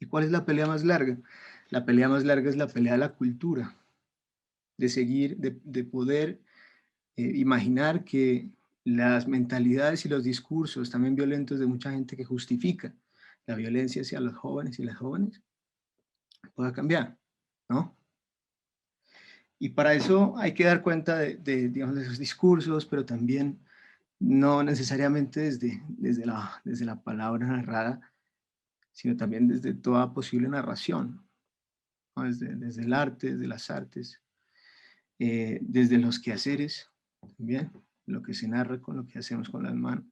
¿Cuál es la pelea más larga? La pelea más larga es la pelea de la cultura, de seguir, de poder imaginar que las mentalidades y los discursos también violentos de mucha gente que justifica la violencia hacia los jóvenes y las jóvenes pueda cambiar, ¿no? Y para eso hay que dar cuenta digamos, de esos discursos, pero también no necesariamente desde la palabra narrada, sino también desde toda posible narración, ¿no? Desde el arte, desde las artes, desde los quehaceres, también, lo que se narra con lo que hacemos con las manos.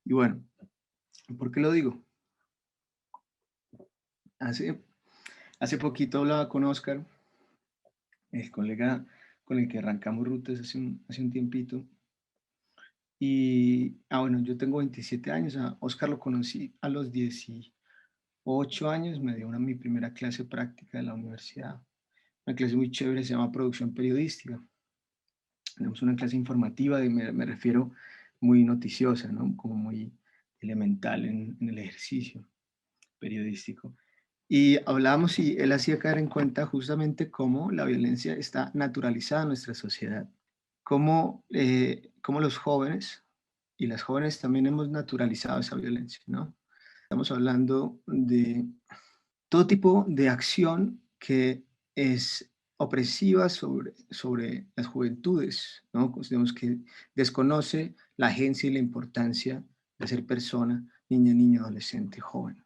Y bueno, ¿por qué lo digo? Hace, hace poquito hablaba con Oscar, el colega con el que arrancamos rutas hace un tiempito. Y, bueno, yo tengo 27 años, a Oscar lo conocí a los 18 años, me dio mi primera clase práctica de la universidad. Una clase muy chévere, se llama Producción Periodística. Tenemos una clase informativa, me refiero muy noticiosa, ¿no? Como muy elemental en el ejercicio periodístico. Y hablábamos y él hacía caer en cuenta justamente cómo la violencia está naturalizada en nuestra sociedad, cómo los jóvenes y las jóvenes también hemos naturalizado esa violencia, ¿no? Estamos hablando de todo tipo de acción que es opresiva sobre las juventudes, ¿no? Digamos que desconoce la agencia y la importancia de ser persona, niña, niño, adolescente, joven.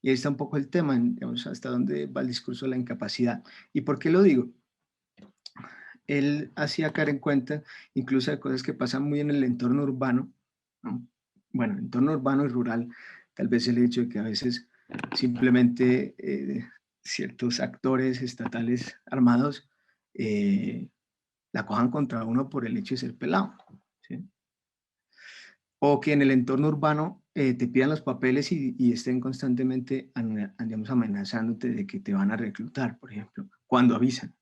Y ahí está un poco el tema, digamos, hasta dónde va el discurso de la incapacidad. ¿Y por qué lo digo? Él hacía caer en cuenta incluso de cosas que pasan muy en el entorno urbano, ¿no? Bueno, entorno urbano y rural, tal vez el hecho de que a veces simplemente ciertos actores estatales armados eh, la cojan contra uno por el hecho de ser pelado, ¿sí? O que en el entorno urbano te pidan los papeles y estén constantemente, digamos, amenazándote de que te van a reclutar, por ejemplo, cuando avisan.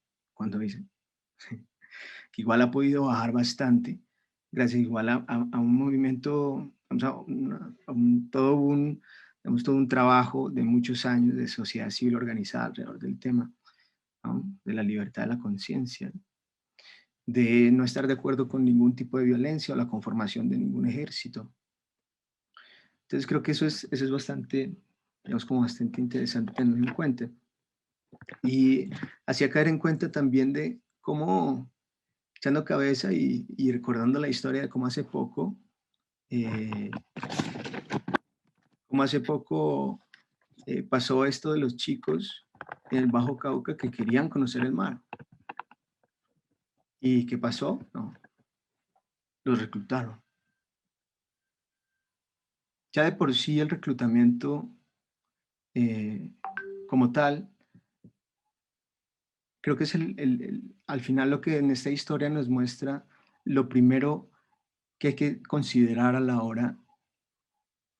Que igual ha podido bajar bastante, gracias igual a un movimiento, vamos digamos, todo un trabajo de muchos años de sociedad civil organizada alrededor del tema, ¿no? De la libertad de la conciencia, de no estar de acuerdo con ningún tipo de violencia o la conformación de ningún ejército. Entonces creo que eso es bastante, digamos, como bastante interesante tenerlo en cuenta. Y hacía caer en cuenta también de cómo, echando cabeza y recordando la historia de eh, cómo hace poco pasó esto de los chicos en el Bajo Cauca que querían conocer el mar. ¿Y qué pasó? No, los reclutaron. Ya de por sí el reclutamiento eh, como tal, creo que es al final lo que en esta historia nos muestra lo primero que hay que considerar a la hora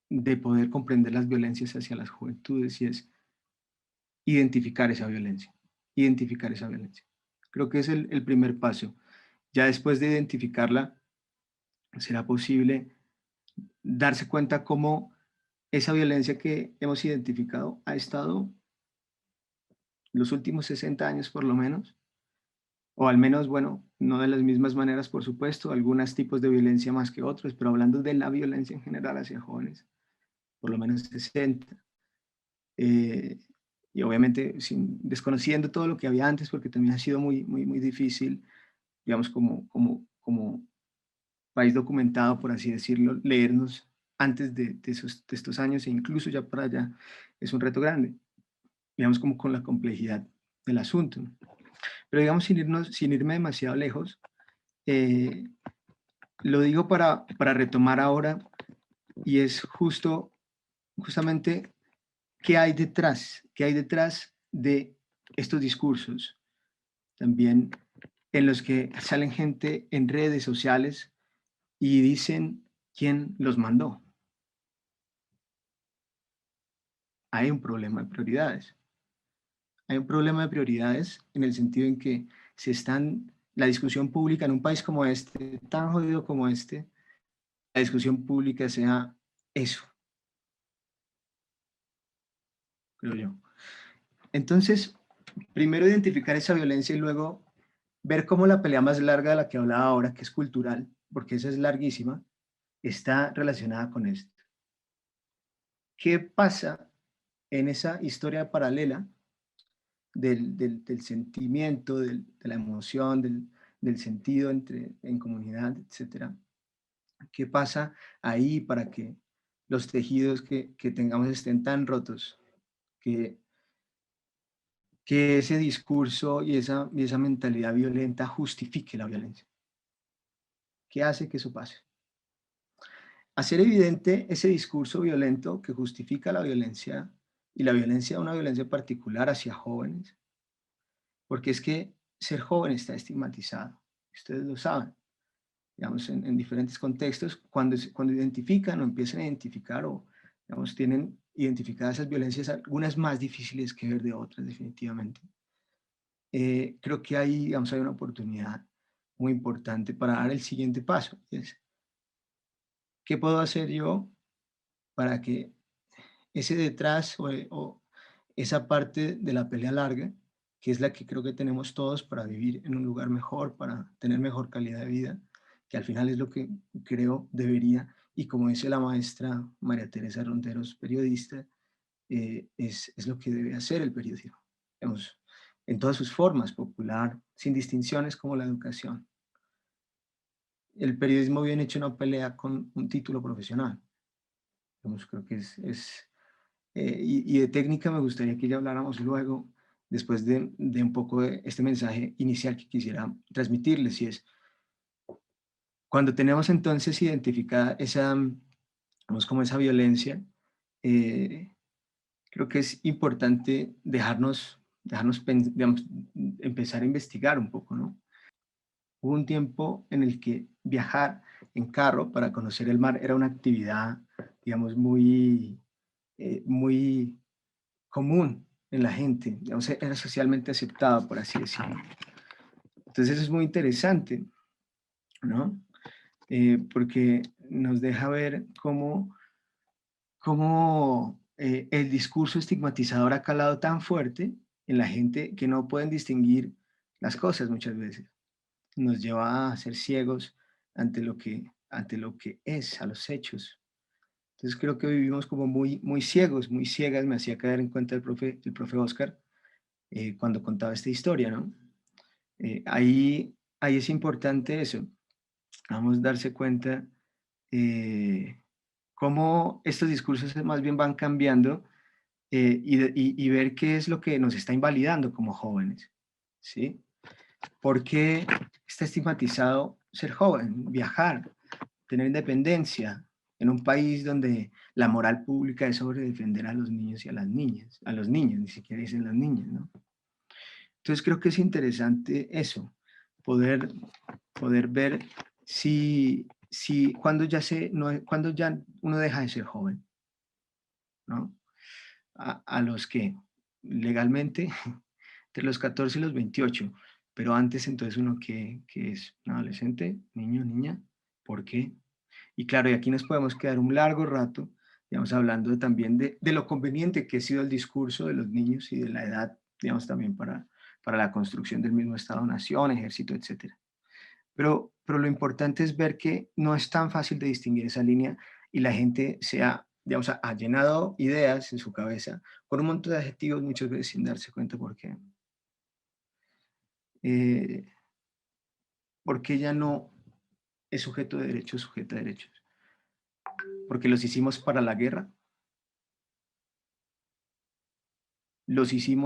de poder comprender las violencias hacia las juventudes y es identificar esa violencia, identificar esa violencia. Creo que es el primer paso. Ya después de identificarla, será posible darse cuenta cómo esa violencia que hemos identificado ha estado los últimos 60 años por lo menos, o al menos, bueno, no de las mismas maneras, por supuesto, algunos tipos de violencia más que otros, pero hablando de la violencia en general hacia jóvenes, por lo menos 60. Eh, y obviamente desconociendo todo lo que había antes, porque también ha sido muy, muy, muy difícil, digamos, como país documentado, por así decirlo, leernos antes de estos años e incluso ya para allá es un reto grande, digamos, como con la complejidad del asunto. Pero digamos, sin irme demasiado lejos, eh, lo digo para retomar ahora y es justamente qué hay detrás de estos discursos también en los que salen gente en redes sociales y dicen quién los mandó. Hay un problema de prioridades. Hay un problema de prioridades en el sentido en que la discusión pública en un país como este, tan jodido como este, la discusión pública sea eso, creo yo. Entonces, primero identificar esa violencia y luego ver cómo la pelea más larga de la que hablaba ahora, que es cultural, porque esa es larguísima, está relacionada con esto. ¿Qué pasa en esa historia paralela del sentimiento, de la emoción, del sentido en comunidad, etcétera? ¿Qué pasa ahí para que los tejidos que tengamos estén tan rotos que, que ese discurso y esa mentalidad violenta justifique la violencia? ¿Qué hace que eso pase? Hacer evidente ese discurso violento que justifica la violencia y la violencia, una violencia particular hacia jóvenes, porque es que ser joven está estigmatizado, ustedes lo saben, digamos, en diferentes contextos, cuando identifican o empiezan a identificar o, digamos, tienen identificadas esas violencias, algunas más difíciles que ver de otras, definitivamente. Creo que ahí, digamos, hay una oportunidad muy importante para dar el siguiente paso, y es, ¿qué puedo hacer yo para que ese detrás o esa parte de la pelea larga, que es la que creo que tenemos todos para vivir en un lugar mejor, para tener mejor calidad de vida, que al final es lo que creo debería, y como dice la maestra María Teresa Ronderos, periodista, es lo que debe hacer el periodismo, digamos, en todas sus formas, popular, sin distinciones como la educación. El periodismo bien hecho no pelea con un título profesional. Digamos, creo que y de técnica me gustaría que ya habláramos luego, después de un poco de este mensaje inicial que quisiera transmitirles, y es, cuando tenemos entonces identificada esa, vamos, como esa violencia, eh, creo que es importante digamos, empezar a investigar un poco, ¿no? Hubo un tiempo en el que viajar en carro para conocer el mar era una actividad, digamos, muy común en la gente, digamos, era socialmente aceptado, por así decirlo. Entonces eso es muy interesante, ¿no? Porque nos deja ver cómo el discurso estigmatizador ha calado tan fuerte en la gente que no pueden distinguir las cosas muchas veces. Nos lleva a ser ciegos ante lo que es, a los hechos. Entonces creo que vivimos como muy ciegos, muy ciegas, me hacía caer en cuenta el profe Oscar, cuando contaba esta historia, ¿no? Ahí es importante eso, vamos a darse cuenta eh, cómo estos discursos más bien van cambiando, y ver qué es lo que nos está invalidando como jóvenes, ¿sí? ¿Por qué está estigmatizado ser joven, viajar, tener independencia en un país donde la moral pública es sobre defender a los niños y a las niñas, a los niños, ni siquiera dicen las niñas, ¿no? Entonces creo que es interesante eso, poder, poder ver si cuando ya no, cuando ya uno deja de ser joven, ¿no? A los que legalmente entre los 14 y los 28, pero antes entonces uno que es un adolescente, niño, niña, ¿por qué? Y claro, y aquí nos podemos quedar un largo rato, digamos, hablando también de lo conveniente que ha sido el discurso de los niños y de la edad, digamos, también para la construcción del mismo Estado-nación, ejército, etcétera. Pero lo importante es ver que no es tan fácil de distinguir esa línea y la gente digamos, ha llenado ideas en su cabeza con un montón de adjetivos muchas veces sin darse cuenta eh, por qué ya no es sujeto de derechos, sujeta de derechos. Porque los hicimos para la guerra,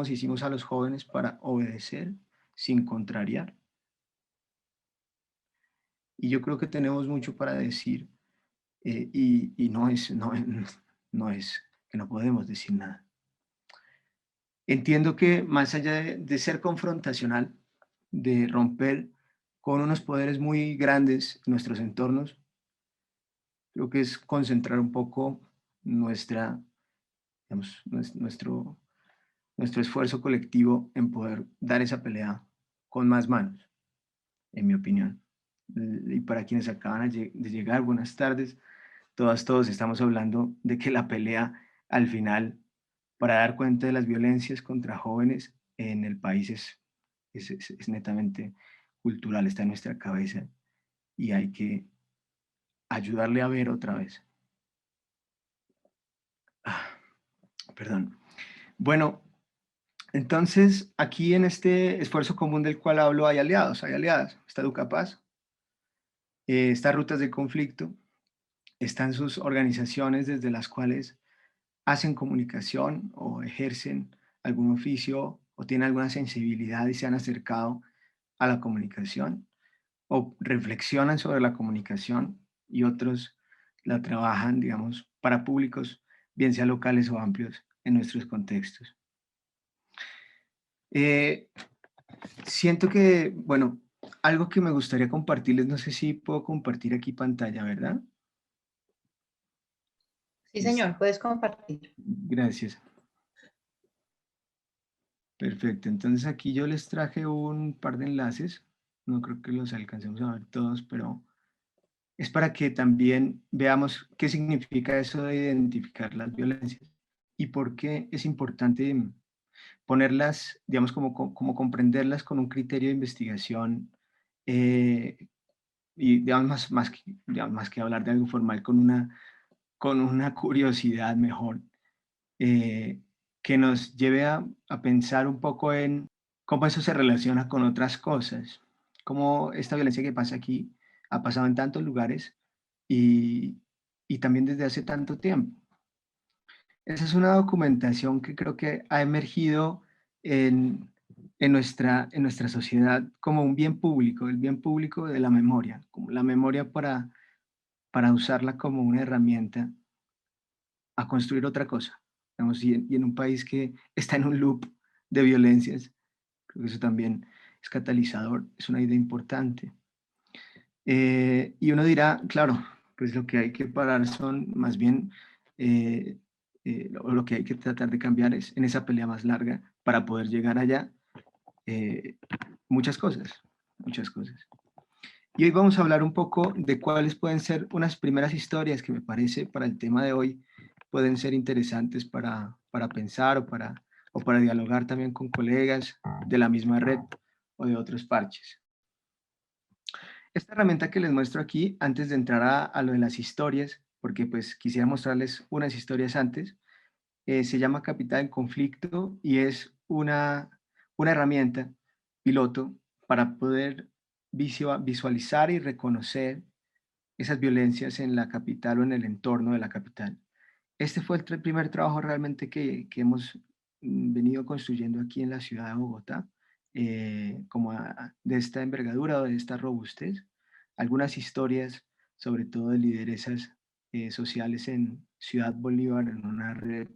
hicimos a los jóvenes para obedecer sin contrariar. Y yo creo que tenemos mucho para decir, y no es que no podemos decir nada. Entiendo que más allá de ser confrontacional, de romper con unos poderes muy grandes en nuestros entornos, creo que es concentrar un poco digamos, nuestro esfuerzo colectivo en poder dar esa pelea con más manos, en mi opinión. Y para quienes acaban de llegar, buenas tardes. Todos estamos hablando de que la pelea al final para dar cuenta de las violencias contra jóvenes en el país es netamente cultural, está en nuestra cabeza y hay que ayudarle a ver otra vez. Ah, perdón. Bueno, entonces aquí en este esfuerzo común del cual hablo hay aliados, hay aliadas. Está Educapaz, está Rutas de Conflicto, están sus organizaciones desde las cuales hacen comunicación o ejercen algún oficio o tienen alguna sensibilidad y se han acercado a la comunicación o reflexionan sobre la comunicación y otros la trabajan, digamos, para públicos, bien sea locales o amplios en nuestros contextos. Eh, Siento que, bueno, algo que me gustaría compartirles, no sé si puedo compartir aquí pantalla, ¿verdad? Sí, señor, puedes compartir. Gracias. Perfecto. Entonces aquí yo les traje un par de enlaces. No creo que los alcancemos a ver todos, pero es para que también veamos qué significa eso de identificar las violencias y por qué es importante ponerlas, digamos, como comprenderlas con un criterio de investigación eh, y, digamos, digamos, más que hablar de algo formal, con una curiosidad mejor, eh, que nos lleve a pensar un poco en cómo eso se relaciona con otras cosas, cómo esta violencia que pasa aquí ha pasado en tantos lugares y, y también desde hace tanto tiempo. Esa es una documentación que creo que ha emergido en, en nuestra sociedad como un bien público, el bien público de la memoria, como la memoria para usarla como una herramienta a construir otra cosa. Digamos, y en un país que está en un loop de violencias, creo que eso también es catalizador, es una idea importante. Y uno dirá, claro, pues lo que hay que parar son más bien, lo que hay que tratar de cambiar es en esa pelea más larga para poder llegar allá, eh, muchas cosas, muchas cosas. Y hoy vamos a hablar un poco de cuáles pueden ser unas primeras historias que me parece para el tema de hoy pueden ser interesantes para pensar o para dialogar también con colegas de la misma red o de otros parches. Esta herramienta que les muestro aquí, antes de entrar a lo de las historias, porque pues quisiera mostrarles unas historias antes, se llama Capital en Conflicto y es una herramienta piloto para poder visualizar y reconocer esas violencias en la capital o en el entorno de la capital. Este fue el primer trabajo realmente que hemos venido construyendo aquí en la ciudad de Bogotá, como de esta envergadura o de esta robustez. Algunas historias, sobre todo de lideresas sociales en Ciudad Bolívar, en una red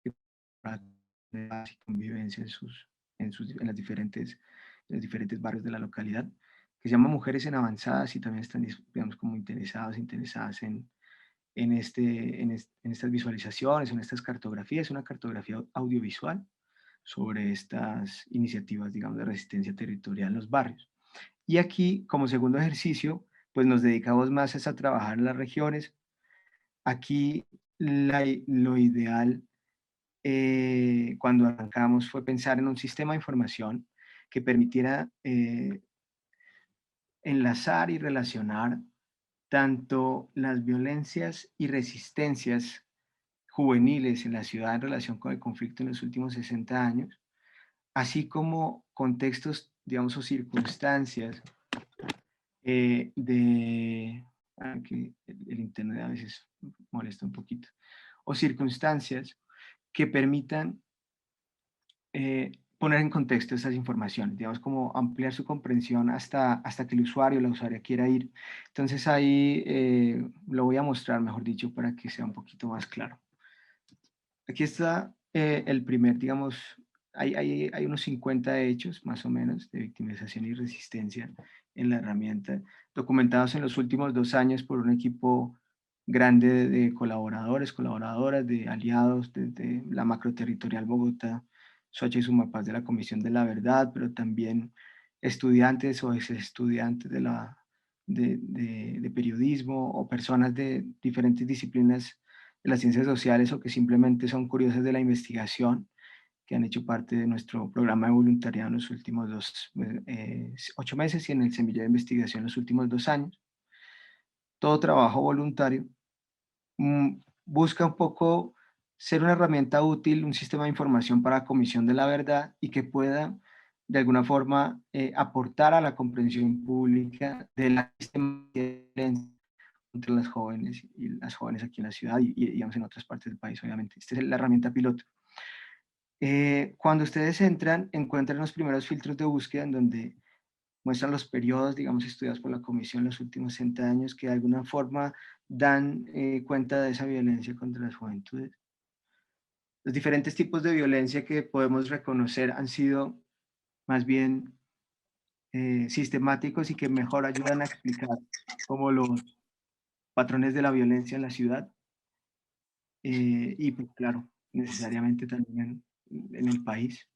de paz y convivencia en los diferentes barrios de la localidad, que se llama Mujeres en Avanzadas y también están, digamos, como interesadas en estas visualizaciones, en estas cartografías, una cartografía audiovisual sobre estas iniciativas, digamos, de resistencia territorial en los barrios. Y aquí, como segundo ejercicio, pues nos dedicamos más es a trabajar en las regiones. Aquí lo ideal cuando arrancamos fue pensar en un sistema de información que permitiera enlazar y relacionar tanto las violencias y resistencias juveniles en la ciudad en relación con el conflicto en los últimos 60 años, así como contextos, digamos, o circunstancias que el internet a veces molesta un poquito, o circunstancias que permitan poner en contexto estas informaciones, digamos, como ampliar su comprensión hasta que el usuario o la usuaria quiera ir. Entonces ahí lo voy a mostrar, mejor dicho, para que sea un poquito más claro. Aquí está el primer, digamos, hay unos 50 hechos más o menos de victimización y resistencia en la herramienta, documentados en los últimos 2 años por un equipo grande de colaboradores, colaboradoras, de aliados desde la macroterritorial Bogotá, Soacha y Sumapaz de la Comisión de la Verdad, pero también estudiantes o ex estudiantes de periodismo o personas de diferentes disciplinas de las ciencias sociales o que simplemente son curiosas de la investigación, que han hecho parte de nuestro programa de voluntariado en los últimos 8 meses y en el semillero de investigación los últimos 2 años. Todo trabajo voluntario busca un poco ser una herramienta útil, un sistema de información para comisión de la verdad y que pueda de alguna forma aportar a la comprensión pública de la violencia entre las jóvenes y las jóvenes aquí en la ciudad y digamos en otras partes del país, obviamente. Esta es la herramienta piloto. Cuando ustedes entran, encuentran los primeros filtros de búsqueda en donde muestran los periodos, digamos, estudiados por la comisión los últimos 60 años, que de alguna forma dan cuenta de esa violencia contra las juventudes. Los diferentes tipos de violencia que podemos reconocer han sido más bien sistemáticos y que mejor ayudan a explicar como los patrones de la violencia en la ciudad y pues claro, necesariamente también en el país,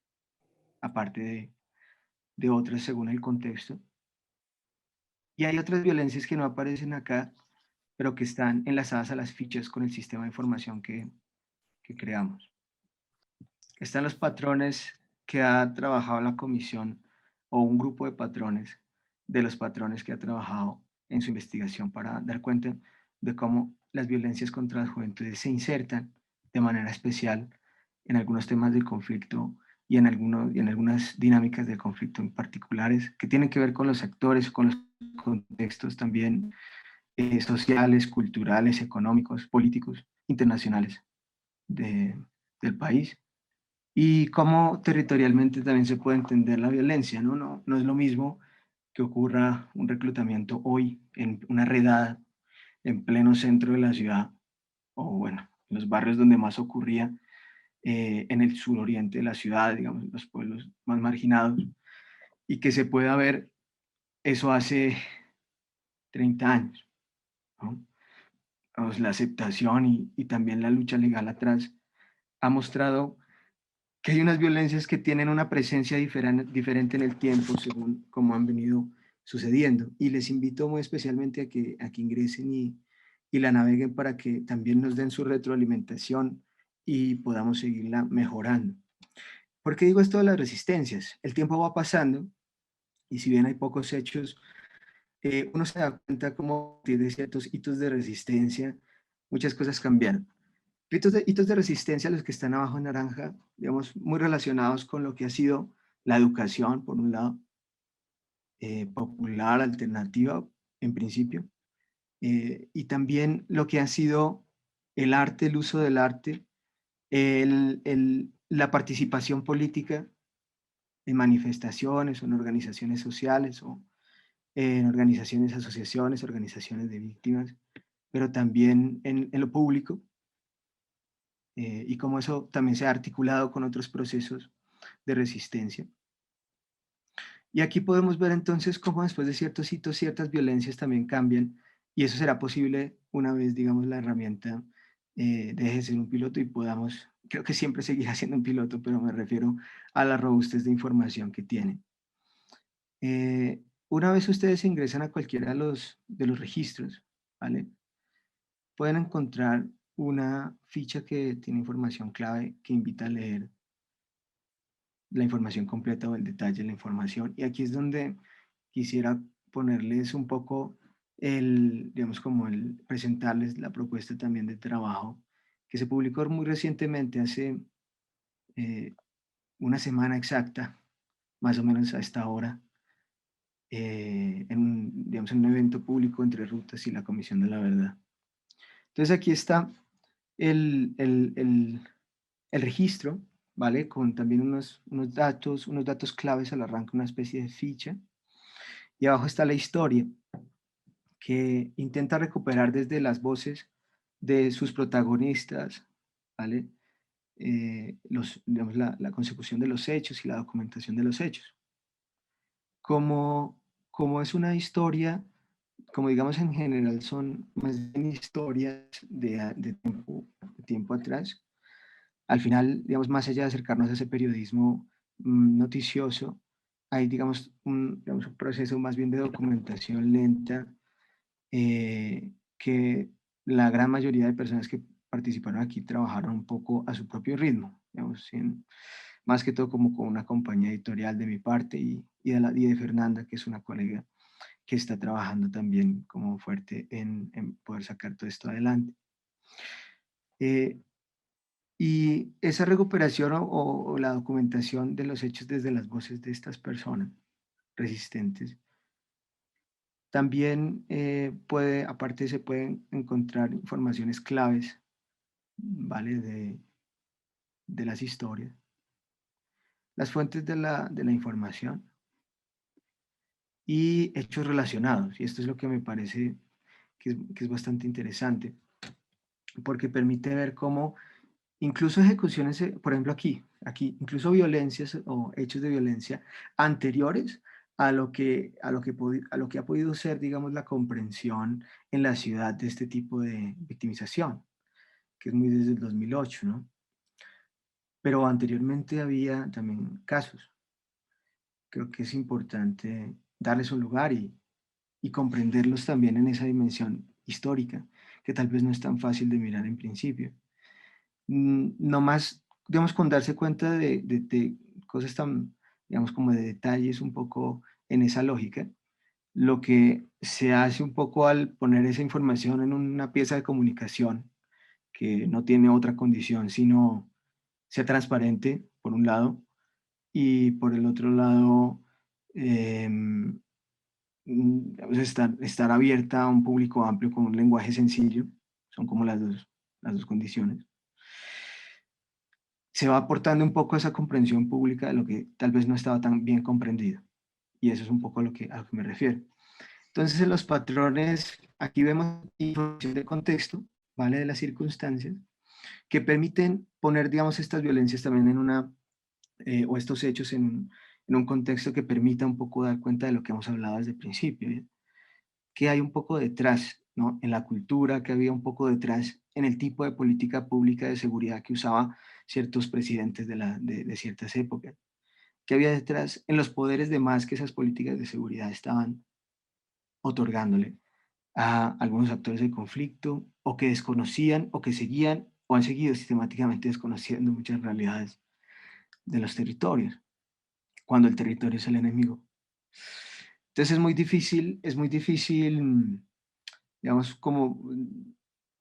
aparte de otras según el contexto. Y hay otras violencias que no aparecen acá, pero que están enlazadas a las fichas con el sistema de información que creamos. Están los patrones que ha trabajado la comisión o un grupo de patrones de los patrones que ha trabajado en su investigación para dar cuenta de cómo las violencias contra las juventudes se insertan de manera especial en algunos temas del conflicto y en algunas dinámicas del conflicto en particulares que tienen que ver con los actores, con los contextos también sociales, culturales, económicos, políticos, internacionales del país. Y cómo territorialmente también se puede entender la violencia, ¿no? No es lo mismo que ocurra un reclutamiento hoy en una redada en pleno centro de la ciudad, o bueno, en los barrios donde más ocurría, en el suroriente de la ciudad, digamos, en los pueblos más marginados, y que se pueda ver eso hace 30 años, ¿no? Pues, la aceptación y también la lucha legal atrás ha mostrado que hay unas violencias que tienen una presencia diferente en el tiempo según cómo han venido sucediendo. Y les invito muy especialmente a que ingresen y la naveguen para que también nos den su retroalimentación y podamos seguirla mejorando. ¿Por qué digo esto de las resistencias? El tiempo va pasando y si bien hay pocos hechos, uno se da cuenta como tiene ciertos hitos de resistencia, muchas cosas cambiaron. Hitos de resistencia, los que están abajo en naranja, digamos, muy relacionados con lo que ha sido la educación, por un lado, popular, alternativa, en principio, y también lo que ha sido el arte, el uso del arte, la participación política en manifestaciones o en organizaciones sociales o en organizaciones, asociaciones, organizaciones de víctimas, pero también en lo público, y cómo eso también se ha articulado con otros procesos de resistencia. Y aquí podemos ver entonces cómo después de ciertos hitos, ciertas violencias también cambian, y eso será posible una vez, digamos, la herramienta deje de ser un piloto y podamos, creo que siempre seguirá siendo un piloto, pero me refiero a la robustez de información que tiene. Una vez ustedes ingresan a cualquiera de los registros, ¿vale? Pueden encontrar una ficha que tiene información clave que invita a leer la información completa o el detalle de la información. Y aquí es donde quisiera ponerles un poco digamos, como presentarles la propuesta también de trabajo que se publicó muy recientemente, hace eh, una semana exacta, más o menos a esta hora, digamos, en un evento público entre Rutas y la Comisión de la Verdad. Entonces aquí está el, el, el, el registro, ¿vale? Con también unos datos claves al arranque, una especie de ficha. Y abajo está la historia, que intenta recuperar desde las voces de sus protagonistas, ¿vale? Digamos, la consecución de los hechos y la documentación de los hechos. Como es una historia, como digamos en general son más bien historias de tiempo atrás, al final, digamos, más allá de acercarnos a ese periodismo noticioso, hay, digamos, un proceso más bien de documentación lenta que la gran mayoría de personas que participaron aquí trabajaron un poco a su propio ritmo, digamos, más que todo como con una compañía editorial de mi parte y de Fernanda, que es una colega que está trabajando también como fuerte en poder sacar todo esto adelante. Eh, y esa recuperación o la documentación de los hechos desde las voces de estas personas resistentes, también aparte se pueden encontrar informaciones claves, ¿vale? De las historias, las fuentes de la información y hechos relacionados. Y esto es lo que me parece que es bastante interesante, porque permite ver cómo incluso ejecuciones, por ejemplo aquí, incluso violencias o hechos de violencia anteriores a lo que ha podido ser, digamos, la comprensión en la ciudad de este tipo de victimización, que es muy desde el 2008, ¿no? Pero anteriormente había también casos. Creo que es importante darles un lugar y comprenderlos también en esa dimensión histórica, que tal vez no es tan fácil de mirar en principio. No más, digamos, con darse cuenta de cosas tan, digamos, como de detalles un poco en esa lógica, lo que se hace un poco al poner esa información en una pieza de comunicación que no tiene otra condición sino ser transparente, por un lado, y por el otro lado, digamos, estar abierta a un público amplio con un lenguaje sencillo, son como las dos condiciones. Se va aportando un poco esa comprensión pública de lo que tal vez no estaba tan bien comprendido. Y eso es un poco a lo que me refiero. Entonces, en los patrones, aquí vemos información de contexto, ¿vale? De las circunstancias, que permiten poner, digamos, estas violencias también o estos hechos en un contexto que permita un poco dar cuenta de lo que hemos hablado desde el principio, ¿eh? Que hay un poco detrás, ¿no? En la cultura, que había un poco detrás en el tipo de política pública de seguridad que usaba ciertos presidentes de ciertas épocas, que había detrás en los poderes de más que esas políticas de seguridad estaban otorgándole a algunos actores del conflicto, o que desconocían, o que seguían, o han seguido sistemáticamente desconociendo muchas realidades de los territorios, cuando el territorio es el enemigo. Entonces es muy difícil, digamos, como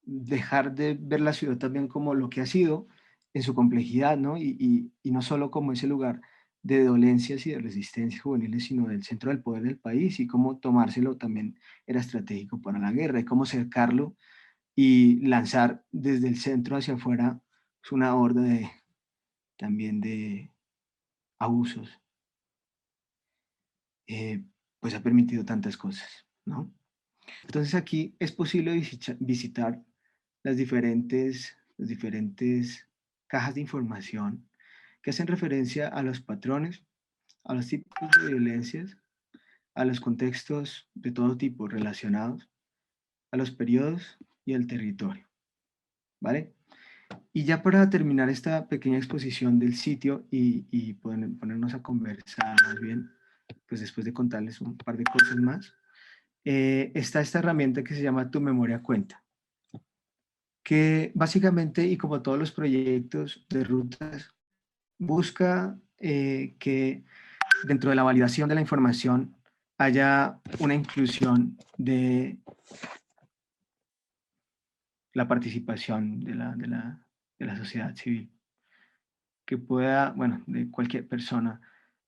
dejar de ver la ciudad también como lo que ha sido en su complejidad, ¿no? Y no solo como ese lugar de dolencias y de resistencias juveniles, sino del centro del poder del país y cómo tomárselo también era estratégico para la guerra y cómo cercarlo y lanzar desde el centro hacia afuera pues, una horda también de abusos, eh, pues ha permitido tantas cosas, ¿no? Entonces aquí es posible visitar las diferentes cajas de información que hacen referencia a los patrones, a los tipos de violencias, a los contextos de todo tipo relacionados, a los periodos y al territorio, ¿vale? Y ya para terminar esta pequeña exposición del sitio y ponernos a conversar más bien, pues después de contarles un par de cosas más, está esta herramienta que se llama Tu Memoria Cuenta, que básicamente, y como todos los proyectos de rutas, busca que dentro de la validación de la información haya una inclusión de la participación de la sociedad civil, que pueda, bueno, de cualquier persona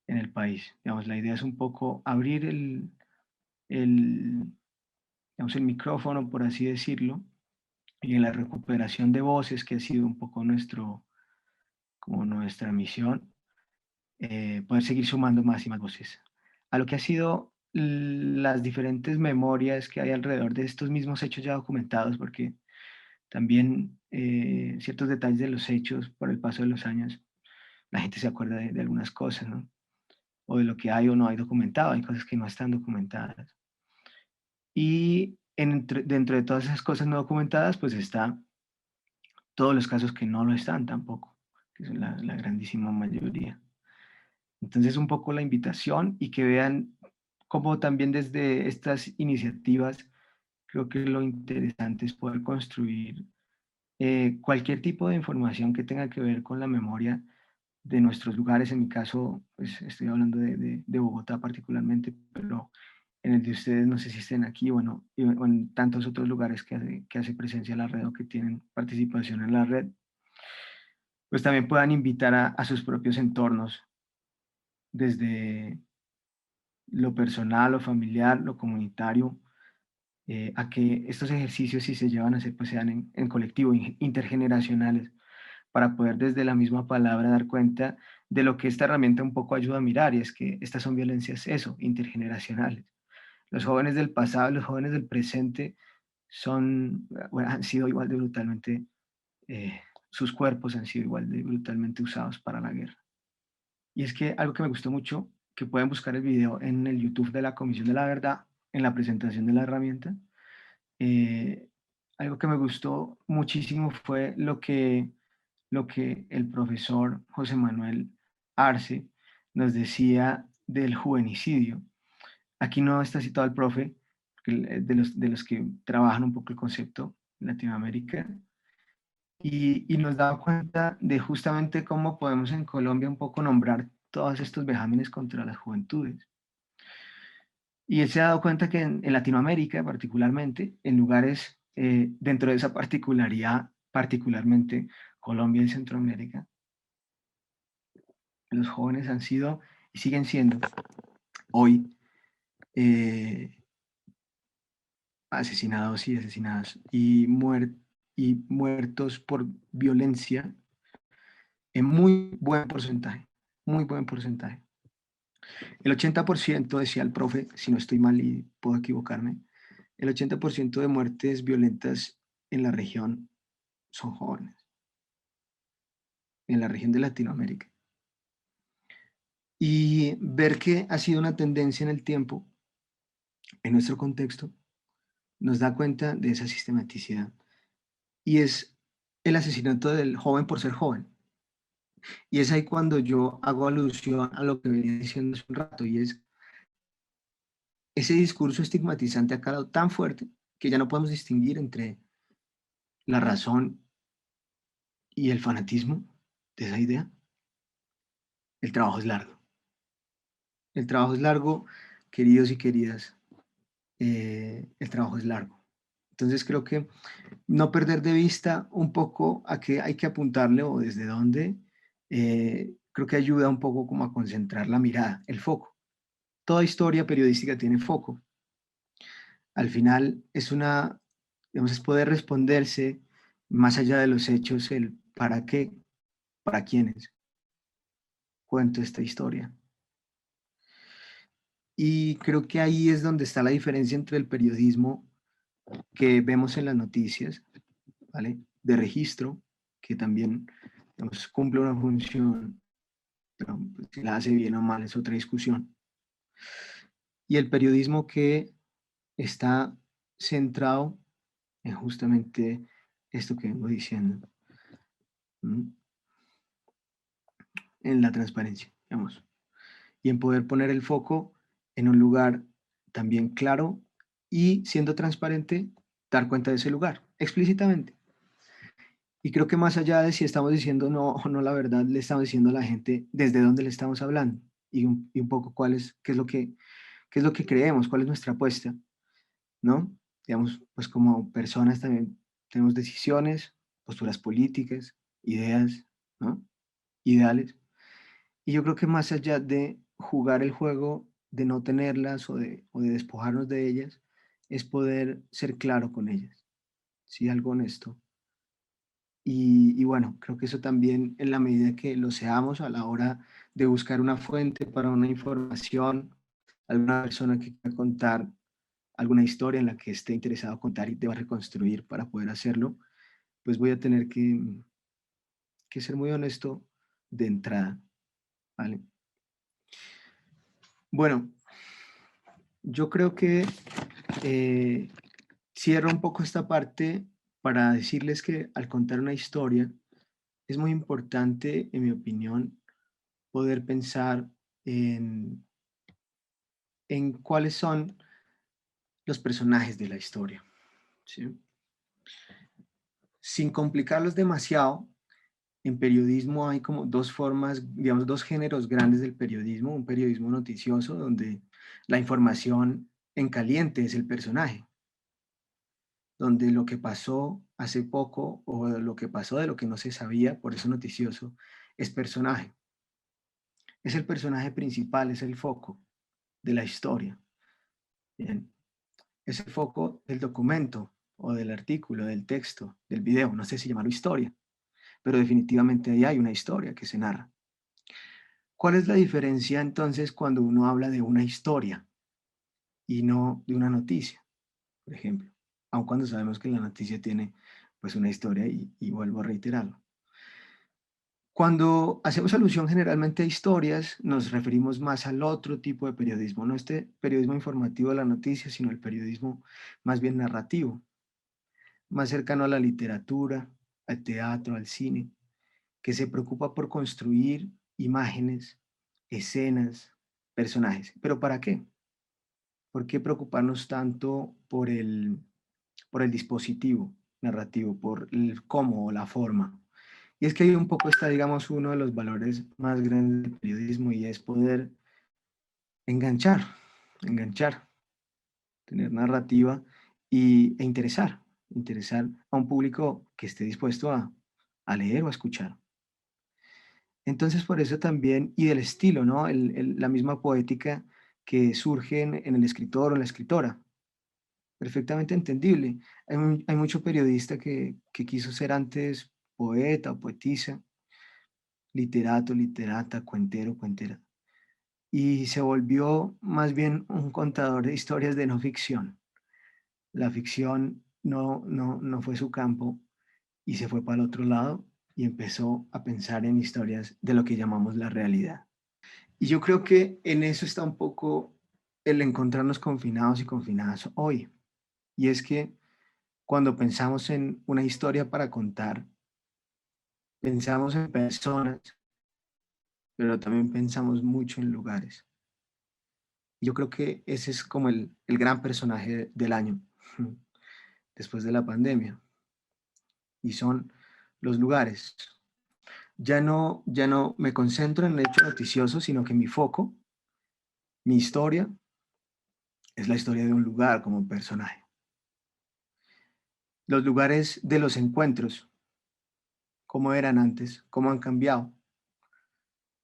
en el país. Digamos, la idea es un poco abrir el, digamos, el micrófono, por así decirlo, y en la recuperación de voces, que ha sido un poco como nuestra misión, poder seguir sumando más y más voces a lo que ha sido las diferentes memorias que hay alrededor de estos mismos hechos ya documentados, porque también ciertos detalles de los hechos por el paso de los años, la gente se acuerda de algunas cosas, ¿no? O de lo que hay o no hay documentado, hay cosas que no están documentadas. Y dentro de todas esas cosas no documentadas, pues está todos los casos que no lo están tampoco, que son la grandísima mayoría. Entonces, un poco la invitación y que vean cómo también desde estas iniciativas, creo que lo interesante es poder construir cualquier tipo de información que tenga que ver con la memoria de nuestros lugares. En mi caso, pues estoy hablando de Bogotá particularmente, pero en el de ustedes no sé si estén aquí, bueno, o en tantos otros lugares que hace presencia la red o que tienen participación en la red, pues también puedan invitar a sus propios entornos, desde lo personal, lo familiar, lo comunitario, a que estos ejercicios, si se llevan a hacer, pues sean en colectivo, intergeneracionales, para poder desde la misma palabra dar cuenta de lo que esta herramienta un poco ayuda a mirar, y es que estas son violencias, eso, intergeneracionales. Los jóvenes del pasado y los jóvenes del presente bueno, han sido igual de brutalmente, sus cuerpos han sido igual de brutalmente usados para la guerra. Y es que algo que me gustó mucho, que pueden buscar el video en el YouTube de la Comisión de la Verdad, en la presentación de la herramienta, eh, algo que me gustó muchísimo fue lo que el profesor José Manuel Arce nos decía del juvenicidio. Aquí no está citado el profe, de los que trabajan un poco el concepto en Latinoamérica, y nos da cuenta de justamente cómo podemos en Colombia un poco nombrar todos estos vejámenes contra las juventudes. Y él se ha dado cuenta que en Latinoamérica, particularmente, en lugares dentro de esa particularidad, particularmente Colombia y Centroamérica, los jóvenes han sido y siguen siendo hoy asesinados y asesinadas y muertos por violencia en muy buen porcentaje, muy buen porcentaje. El 80%, decía el profe, si no estoy mal y puedo equivocarme, el 80% de muertes violentas en la región son jóvenes, en la región de Latinoamérica. Y ver que ha sido una tendencia en el tiempo, en nuestro contexto, nos da cuenta de esa sistematicidad. Y es el asesinato del joven por ser joven. Y es ahí cuando yo hago alusión a lo que venía diciendo hace un rato, y es ese discurso estigmatizante ha calado tan fuerte que ya no podemos distinguir entre la razón y el fanatismo de esa idea. El trabajo es largo. El trabajo es largo, queridos y queridas. El trabajo es largo. Entonces creo que no perder de vista un poco a qué hay que apuntarle o desde dónde, creo que ayuda un poco como a concentrar la mirada, el foco. Toda historia periodística tiene foco. Al final digamos, es poder responderse más allá de los hechos, el para qué, para quiénes cuento esta historia. Y creo que ahí es donde está la diferencia entre el periodismo que vemos en las noticias, ¿vale? De registro, que también, digamos, cumple una función, pero pues, si la hace bien o mal es otra discusión. Y el periodismo que está centrado en justamente esto que vengo diciendo, ¿m? En la transparencia, digamos, y en poder poner el foco en un lugar también claro y siendo transparente, dar cuenta de ese lugar explícitamente. Y creo que más allá de si estamos diciendo no o no la verdad, le estamos diciendo a la gente desde dónde le estamos hablando y un poco qué es lo que creemos, cuál es nuestra apuesta, ¿no? Digamos, pues como personas también tenemos decisiones, posturas políticas, ideas, ¿no? Ideales. Y yo creo que más allá de jugar el juego, de no tenerlas o de despojarnos de ellas, es poder ser claro con ellas, ¿sí? Algo honesto. Y bueno, creo que eso también en la medida que lo seamos a la hora de buscar una fuente para una información, alguna persona que quiera contar alguna historia en la que esté interesado en contar y deba reconstruir para poder hacerlo, pues voy a tener que ser muy honesto de entrada, ¿vale? Bueno, yo creo que eh, cierro un poco esta parte para decirles que al contar una historia es muy importante, en mi opinión, poder pensar en, en cuáles son los personajes de la historia, ¿sí? sin complicarlos demasiado, en periodismo hay como dos formas, digamos, dos géneros grandes del periodismo. Un periodismo noticioso, donde la información en caliente es el personaje, donde lo que pasó hace poco o lo que pasó de lo que no se sabía, por eso noticioso, es personaje. Es el personaje principal, es el foco de la historia. Bien. Es el foco del documento o del artículo, del texto, del video, no sé si llamarlo historia, pero definitivamente ahí hay una historia que se narra. ¿Cuál es la diferencia entonces cuando uno habla de una historia y no de una noticia, por ejemplo? Aun cuando sabemos que la noticia tiene pues una historia y vuelvo a reiterarlo. Cuando hacemos alusión generalmente a historias, nos referimos más al otro tipo de periodismo, no este periodismo informativo de la noticia, sino el periodismo más bien narrativo, más cercano a la literatura, al teatro, al cine, que se preocupa por construir imágenes, escenas, personajes. ¿Pero para qué? ¿Por qué preocuparnos tanto por el dispositivo narrativo, por el cómo o la forma? Y es que ahí un poco está, digamos, uno de los valores más grandes del periodismo y es poder enganchar, enganchar, tener narrativa e interesar a un público que esté dispuesto a leer o a escuchar. Entonces, por eso también, y del estilo, ¿no? La misma poética que surge en el escritor o en la escritora, perfectamente entendible. Hay mucho periodista que quiso ser antes poeta o poetisa, literato, literata, cuentero, cuentera, y se volvió más bien un contador de historias de no ficción. La ficción no fue su campo y se fue para el otro lado y empezó a pensar en historias de lo que llamamos la realidad. Y yo creo que en eso está un poco el encontrarnos confinados y confinadas hoy. Y es que cuando pensamos en una historia para contar, pensamos en personas, pero también pensamos mucho en lugares. Yo creo que ese es como el gran personaje del año, después de la pandemia, y son los lugares. Ya no me concentro en el hecho noticioso, sino que mi foco, mi historia, es la historia de un lugar como personaje. Los lugares de los encuentros, cómo eran antes, cómo han cambiado.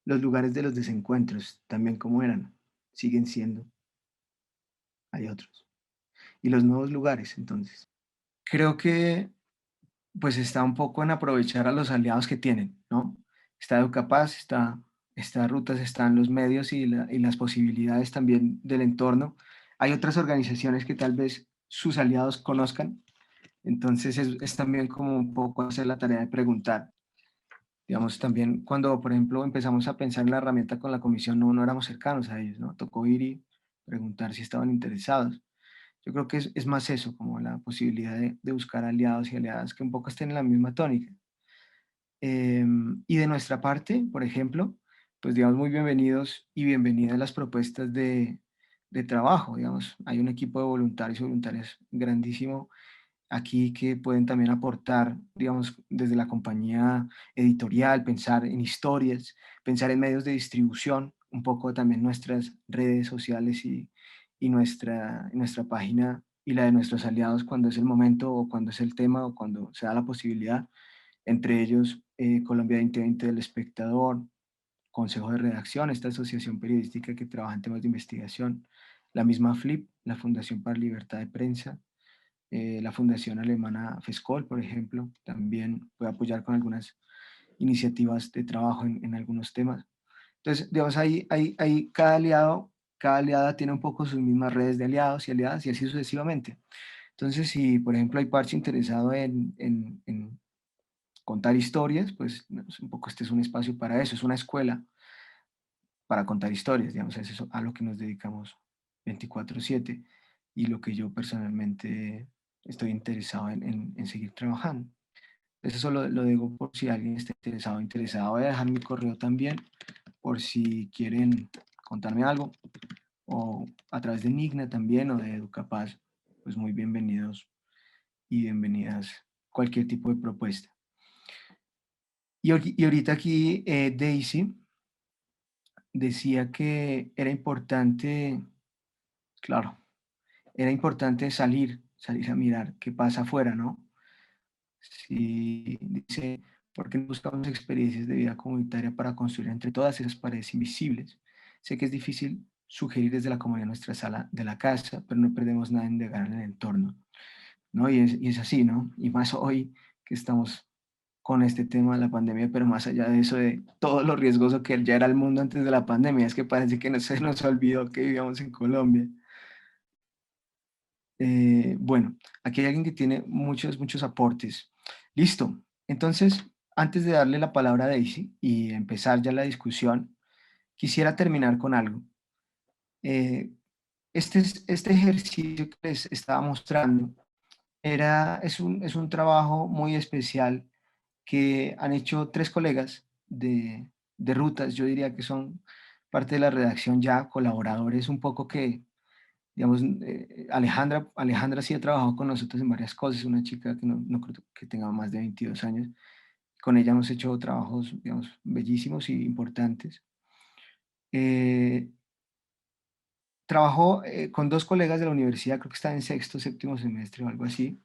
Los lugares de los desencuentros, también cómo eran, siguen siendo, hay otros. Y los nuevos lugares, entonces. Creo que pues está un poco en aprovechar a los aliados que tienen, ¿no? Está Educapaz, está Rutas, están los medios y las posibilidades también del entorno. Hay otras organizaciones que tal vez sus aliados conozcan, entonces es también como un poco hacer la tarea de preguntar. Digamos, también cuando, por ejemplo, empezamos a pensar en la herramienta con la comisión, no éramos cercanos a ellos, ¿no? Tocó ir y preguntar si estaban interesados. Yo creo que es más eso, como la posibilidad de buscar aliados y aliadas que un poco estén en la misma tónica. Y de nuestra parte, por ejemplo, pues digamos muy bienvenidos y bienvenidas las propuestas de trabajo, digamos. Hay un equipo de voluntarios y voluntarias grandísimo aquí que pueden también aportar, digamos, desde la compañía editorial, pensar en historias, pensar en medios de distribución, un poco también nuestras redes sociales y nuestra página y la de nuestros aliados cuando es el momento o cuando es el tema o cuando se da la posibilidad, entre ellos Colombia 2020 del Espectador, Consejo de Redacción, esta asociación periodística que trabaja en temas de investigación, la misma FLIP, la Fundación para Libertad de Prensa, la Fundación Alemana FESCOL, por ejemplo, también puede apoyar con algunas iniciativas de trabajo en algunos temas. Entonces, digamos, ahí cada aliada tiene un poco sus mismas redes de aliados y aliadas y así sucesivamente. Entonces, si, por ejemplo, hay parche interesado en contar historias, pues un poco este es un espacio para eso, es una escuela para contar historias, digamos, es eso a lo que nos dedicamos 24/7 y lo que yo personalmente estoy interesado en seguir trabajando. Eso lo digo por si alguien está interesado, interesado. Voy a dejar mi correo también por si quieren contarme algo o a través de Nigna también o de Educapaz, pues muy bienvenidos y bienvenidas cualquier tipo de propuesta. Y ahorita aquí Daisy decía que era importante, claro, era importante salir a mirar qué pasa afuera, ¿no? Sí, dice, porque no buscamos experiencias de vida comunitaria para construir entre todas esas paredes invisibles. Sé que es difícil sugerir desde la comodidad de nuestra sala de la casa, pero no perdemos nada en indagar en el entorno, ¿no? Y es así, ¿no? Y más hoy que estamos con este tema de la pandemia, pero más allá de eso, de todo lo riesgoso que ya era el mundo antes de la pandemia, es que parece que no se nos olvidó que vivíamos en Colombia. Bueno, aquí hay alguien que tiene muchos aportes. Listo. Entonces, antes de darle la palabra a Daisy y empezar ya la discusión, quisiera terminar con algo. Eh, este ejercicio que les estaba mostrando es un trabajo muy especial que han hecho tres colegas de rutas. Yo diría que son parte de la redacción ya, colaboradores un poco que digamos, Alejandra sí ha trabajado con nosotros en varias cosas, una chica que no creo que tenga más de 22 años. Con ella hemos hecho trabajos, digamos, bellísimos y importantes. Eh, Trabajó con dos colegas de la universidad, creo que está en sexto, séptimo semestre o algo así,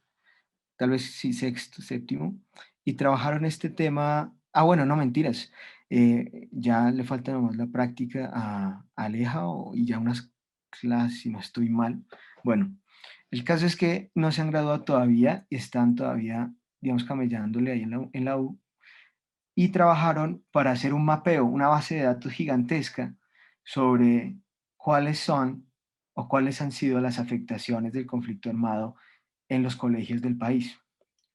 tal vez sí sexto, séptimo, y trabajaron este tema, bueno, no mentiras, ya le falta nomás la práctica a Aleja y ya unas clases, si no estoy mal. Bueno, el caso es que no se han graduado todavía, están todavía, digamos, camellándole ahí en la U, y trabajaron para hacer un mapeo, una base de datos gigantesca sobre cuáles son o cuáles han sido las afectaciones del conflicto armado en los colegios del país.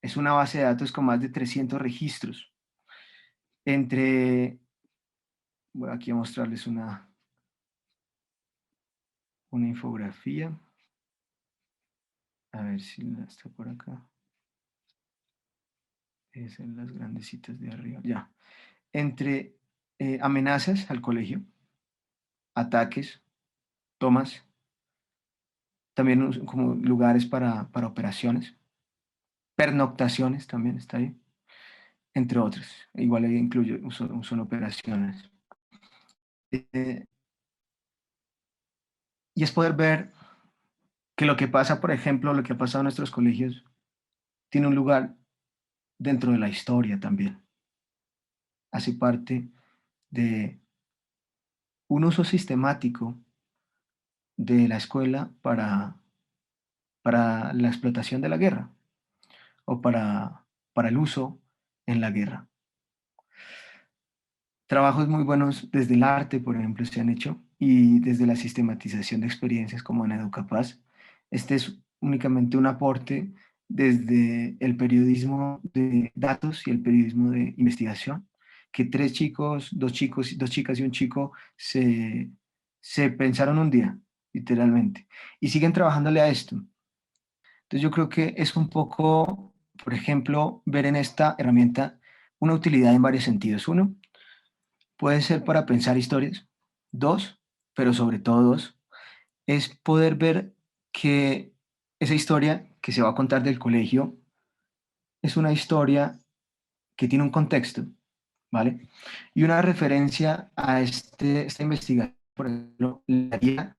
Es una base de datos con más de 300 registros. Entre, voy aquí a mostrarles una infografía. A ver si está por acá. Es en las grandecitas de arriba. Ya. Entre amenazas al colegio, ataques, tomas, también como lugares para operaciones, pernoctaciones también está ahí, entre otras. Igual ahí incluye, son operaciones. Eh, y es poder ver que lo que pasa, por ejemplo, lo que ha pasado en nuestros colegios, tiene un lugar dentro de la historia también. Hace parte de un uso sistemático de la escuela para la explotación de la guerra o para el uso en la guerra. Trabajos muy buenos desde el arte, por ejemplo, se han hecho y desde la sistematización de experiencias como en EducaPaz. Este es únicamente un aporte desde el periodismo de datos y el periodismo de investigación, que tres chicos, dos chicas y un chico se pensaron un día, literalmente, y siguen trabajándole a esto. Entonces yo creo que es un poco, por ejemplo, ver en esta herramienta una utilidad en varios sentidos. Uno, puede ser para pensar historias. Dos, pero sobre todo dos, es poder ver que esa historia que se va a contar del colegio es una historia que tiene un contexto, ¿vale? Y una referencia a esta investigación, por ejemplo, la guía,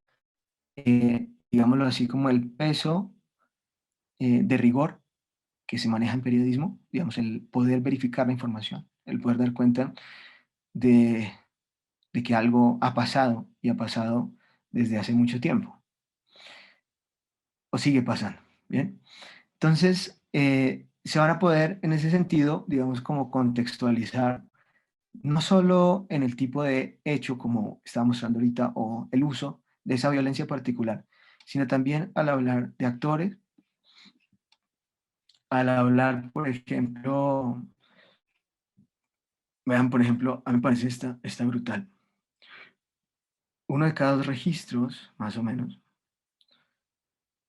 digámoslo así, como el peso de rigor que se maneja en periodismo, digamos, el poder verificar la información, el poder dar cuenta de, de que algo ha pasado y ha pasado desde hace mucho tiempo, o sigue pasando, ¿bien? Entonces, se van a poder, en ese sentido, digamos, como contextualizar, no solo en el tipo de hecho, como estaba mostrando ahorita, o el uso de esa violencia particular, sino también al hablar de actores, al hablar, por ejemplo, vean, por ejemplo, a mí me parece esta brutal. Uno de cada dos registros, más o menos,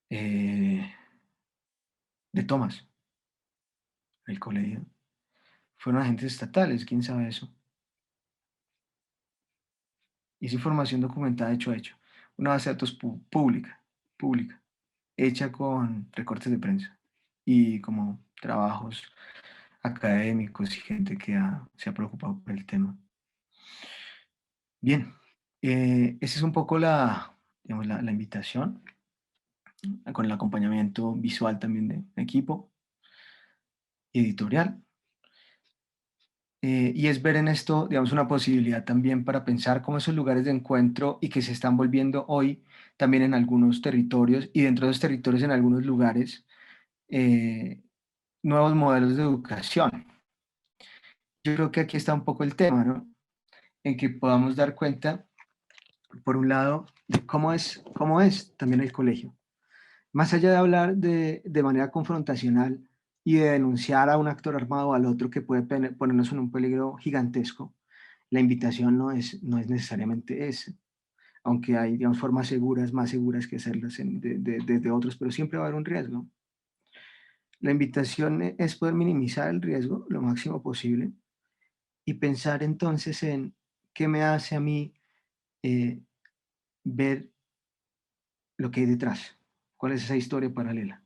eh, de tomas del colegio, fueron agentes estatales, quién sabe eso. Y es información documentada hecho a hecho. Una base de datos pública, hecha con recortes de prensa. y como trabajos académicos y gente que se ha preocupado por el tema. Bien, esa es un poco digamos, la invitación, con el acompañamiento visual también de equipo y editorial. Y es ver en esto, digamos, una posibilidad también para pensar cómo esos lugares de encuentro y que se están volviendo hoy también en algunos territorios y dentro de esos territorios en algunos lugares, nuevos modelos de educación. Yo creo que aquí está un poco el tema, ¿no? En que podamos dar cuenta, por un lado, de cómo es también el colegio. Más allá de hablar de manera confrontacional y de denunciar a un actor armado o al otro que puede ponernos en un peligro gigantesco, la invitación no es necesariamente esa, aunque hay, digamos, formas seguras, más seguras que hacerlas de otros, pero siempre va a haber un riesgo. La invitación es poder minimizar el riesgo lo máximo posible y pensar entonces en qué me hace a mí eh, ver lo que hay detrás, cuál es esa historia paralela.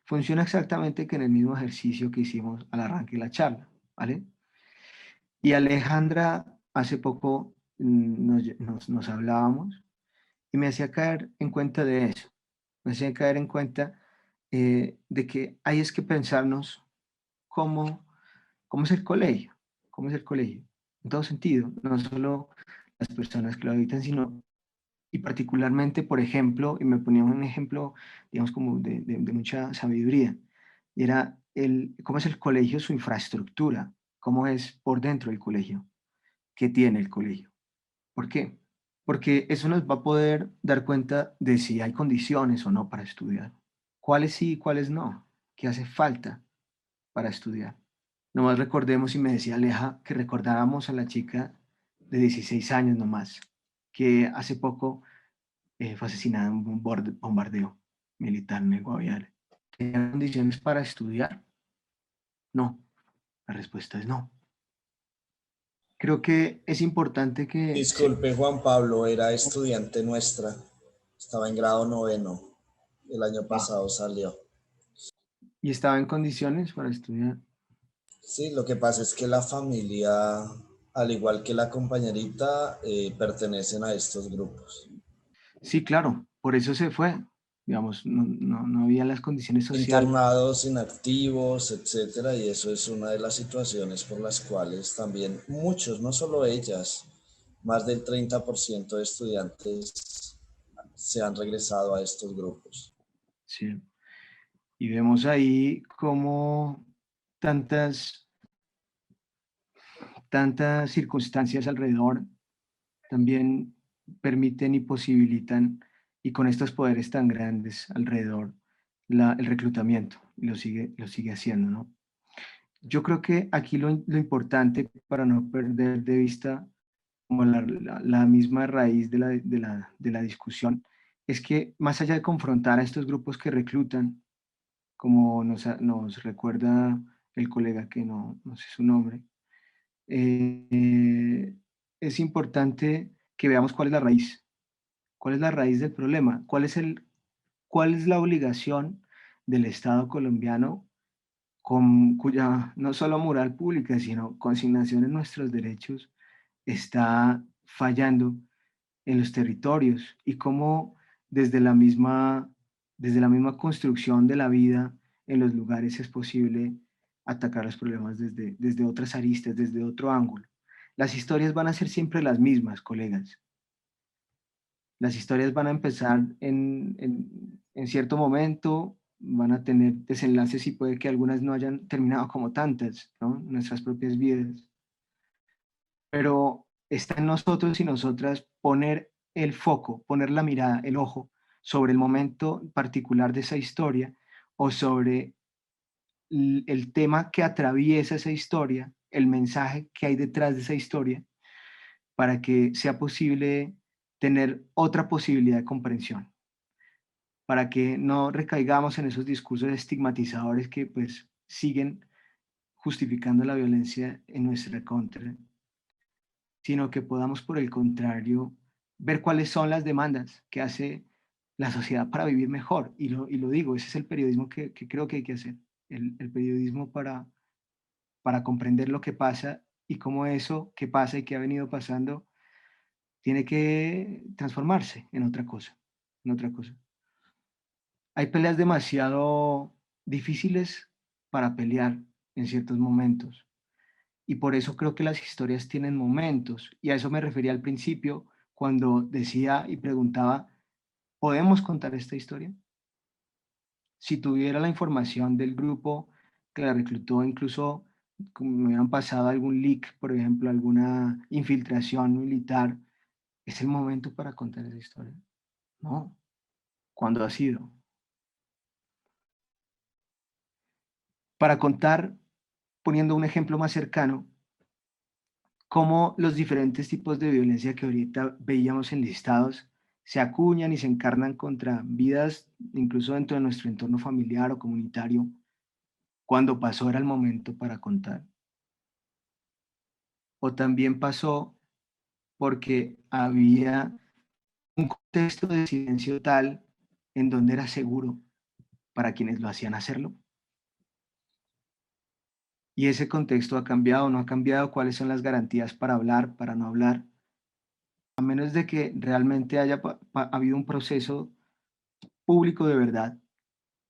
Funciona exactamente que en el mismo ejercicio que hicimos al arranque de la charla, ¿vale? Y Alejandra hace poco nos hablábamos y me hacía caer en cuenta de eso, me hacía caer en cuenta de que hay es que pensarnos cómo, cómo es el colegio, cómo es el colegio, en todo sentido, no solo las personas que lo habitan, sino, y particularmente, por ejemplo, y me ponía un ejemplo, digamos, como de mucha sabiduría, y era cómo es el colegio, su infraestructura, cómo es por dentro del colegio, qué tiene el colegio. ¿Por qué? Porque eso nos va a poder dar cuenta de si hay condiciones o no para estudiar. ¿Cuáles sí y cuáles no? ¿Qué hace falta para estudiar? Nomás recordemos, y me decía Aleja, que recordáramos a la chica de 16 años nomás, que hace poco fue asesinada en un bombardeo militar en el Guaviare. ¿Tenía condiciones para estudiar? No. La respuesta es no. Creo que es importante que Disculpe, Juan Pablo, era estudiante nuestra. Estaba en grado noveno. El año pasado salió. y estaba en condiciones para estudiar. Sí, lo que pasa es que la familia, al igual que la compañerita, pertenecen a estos grupos. Sí, claro, por eso se fue. Digamos, no había las condiciones sociales. Internados, inactivos, etcétera, y eso es una de las situaciones por las cuales también muchos, no solo ellas, más del 30% de estudiantes se han regresado a estos grupos. Sí. Y vemos ahí cómo tantas, tantas circunstancias alrededor también permiten y posibilitan, y con estos poderes tan grandes alrededor, el reclutamiento, y lo sigue haciendo, ¿no? Yo creo que aquí lo importante para no perder de vista como la misma raíz de la discusión, es que más allá de confrontar a estos grupos que reclutan, como nos recuerda el colega que no sé su nombre, eh, es importante que veamos cuál es la raíz del problema, cuál es la obligación del Estado colombiano cuya no solo moral pública, sino consignación en nuestros derechos está fallando en los territorios y cómo desde la misma construcción de la vida en los lugares es posible atacar los problemas desde otras aristas, desde otro ángulo. Las historias van a ser siempre las mismas, colegas. Las historias van a empezar en cierto momento, van a tener desenlaces y puede que algunas no hayan terminado como tantas, ¿no? Nuestras propias vidas. Pero está en nosotros y nosotras poner el foco, poner la mirada, el ojo sobre el momento particular de esa historia o sobre el tema que atraviesa esa historia, el mensaje que hay detrás de esa historia, para que sea posible tener otra posibilidad de comprensión, para que no recaigamos en esos discursos estigmatizadores que pues siguen justificando la violencia en nuestra contra, sino que podamos, por el contrario, ver cuáles son las demandas que hace la sociedad para vivir mejor. Y lo digo, ese es el periodismo que creo que hay que hacer. El periodismo para comprender lo que pasa y cómo eso que pasa y que ha venido pasando tiene que transformarse en otra cosa, en otra cosa. Hay peleas demasiado difíciles para pelear en ciertos momentos. Y por eso creo que las historias tienen momentos. Y a eso me refería al principio cuando decía y preguntaba, ¿podemos contar esta historia? Si tuviera la información del grupo que la reclutó, incluso como me hubieran pasado algún leak, por ejemplo, alguna infiltración militar, ¿es el momento para contar esa historia? No. ¿Cuándo ha sido? Para contar, poniendo un ejemplo más cercano, cómo los diferentes tipos de violencia que ahorita veíamos enlistados se acuñan y se encarnan contra vidas, incluso dentro de nuestro entorno familiar o comunitario, cuando pasó era el momento para contar. O también pasó porque había un contexto de silencio tal en donde era seguro para quienes lo hacían hacerlo. Y ese contexto ha cambiado o no ha cambiado, cuáles son las garantías para hablar, para no hablar, a menos de que realmente haya habido un proceso público de verdad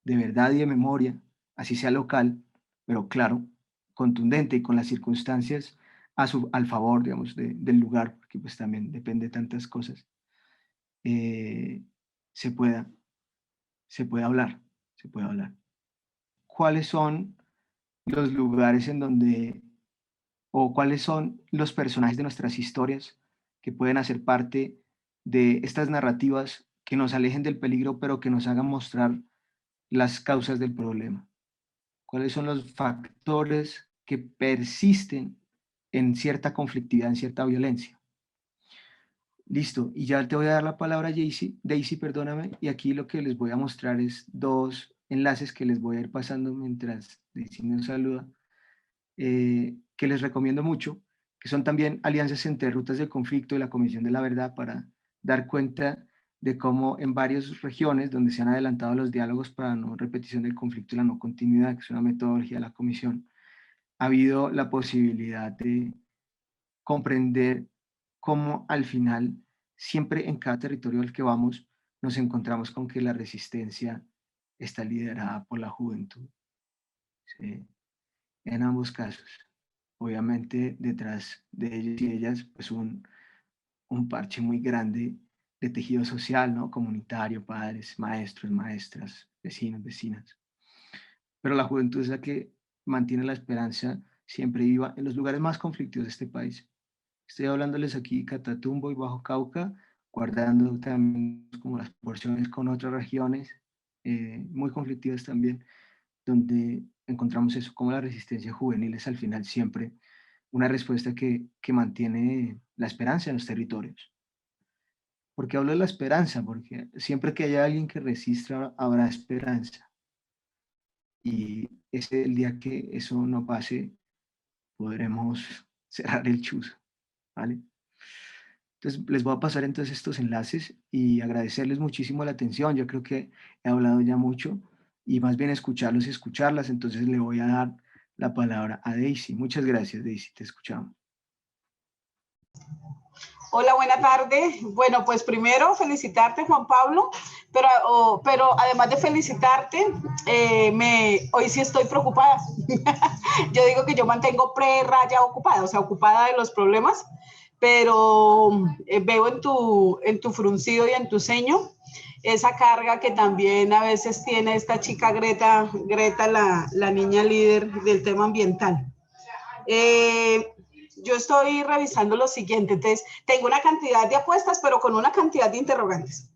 y de memoria, así sea local, pero claro, contundente y con las circunstancias al favor, digamos, del lugar, porque pues también depende de tantas cosas, eh, se pueda, se puede hablar, se puede hablar. ¿Cuáles son los lugares en donde, o cuáles son los personajes de nuestras historias que pueden hacer parte de estas narrativas que nos alejen del peligro, pero que nos hagan mostrar las causas del problema? ¿Cuáles son los factores que persisten en cierta conflictividad, en cierta violencia? Listo, y ya te voy a dar la palabra a Daisy, perdóname, y aquí lo que les voy a mostrar es dos enlaces que les voy a ir pasando mientras Daisy nos saluda, que les recomiendo mucho, que son también alianzas entre rutas del conflicto y la Comisión de la Verdad para dar cuenta de cómo en varias regiones donde se han adelantado los diálogos para no repetición del conflicto y la no continuidad, que es una metodología de la Comisión, ha habido la posibilidad de comprender cómo al final, siempre en cada territorio al que vamos, nos encontramos con que la resistencia está liderada por la juventud. ¿Sí? En ambos casos. Obviamente detrás de ellos y ellas, pues un parche muy grande de tejido social, ¿no? Comunitario, padres, maestros, maestras, vecinos, vecinas. Pero la juventud es la que mantiene la esperanza siempre viva en los lugares más conflictivos de este país. Estoy hablándoles aquí Catatumbo y Bajo Cauca, guardando también como las proporciones con otras regiones muy conflictivas también, donde encontramos eso, como la resistencia juvenil es al final siempre una respuesta que mantiene la esperanza en los territorios. ¿Por qué hablo de la esperanza? Porque siempre que haya alguien que resista habrá esperanza. Y ese el día que eso no pase, podremos cerrar el chuzo, ¿vale? Entonces, les voy a pasar entonces estos enlaces y agradecerles muchísimo la atención. Yo creo que he hablado ya mucho y más bien escucharlos y escucharlas. Entonces, le voy a dar la palabra a Daisy. Muchas gracias, Daisy. Te escuchamos. Hola, buena tarde. Bueno, pues primero felicitarte, Juan Pablo, pero además de felicitarte, hoy sí estoy preocupada. Yo digo que yo mantengo pre-raya ocupada, o sea, ocupada de los problemas, pero veo en tu fruncido y en tu ceño esa carga que también a veces tiene esta chica Greta la niña líder del tema ambiental. Yo estoy revisando lo siguiente, entonces tengo una cantidad de apuestas, pero con una cantidad de interrogantes.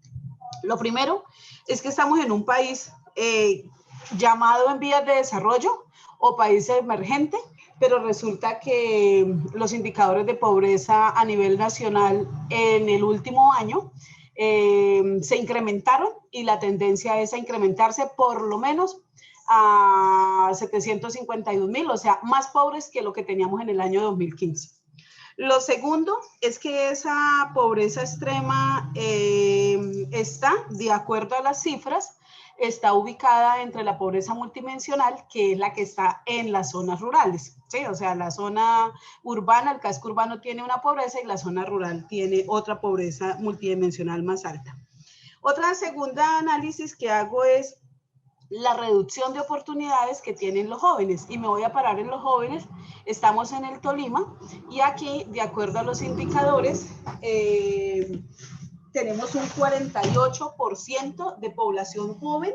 Lo primero es que estamos en un país llamado en vías de desarrollo o país emergente, pero resulta que los indicadores de pobreza a nivel nacional en el último año se incrementaron y la tendencia es a incrementarse por lo menos a 752,000, o sea, más pobres que lo que teníamos en el año 2015. Lo segundo es que esa pobreza extrema está, de acuerdo a las cifras, está ubicada entre la pobreza multidimensional, que es la que está en las zonas rurales, ¿sí? O sea, la zona urbana, el casco urbano tiene una pobreza y la zona rural tiene otra pobreza multidimensional más alta. Otra segunda análisis que hago es la reducción de oportunidades que tienen los jóvenes, y me voy a parar en los jóvenes. Estamos en el Tolima y aquí, de acuerdo a los indicadores, tenemos un 48% de población joven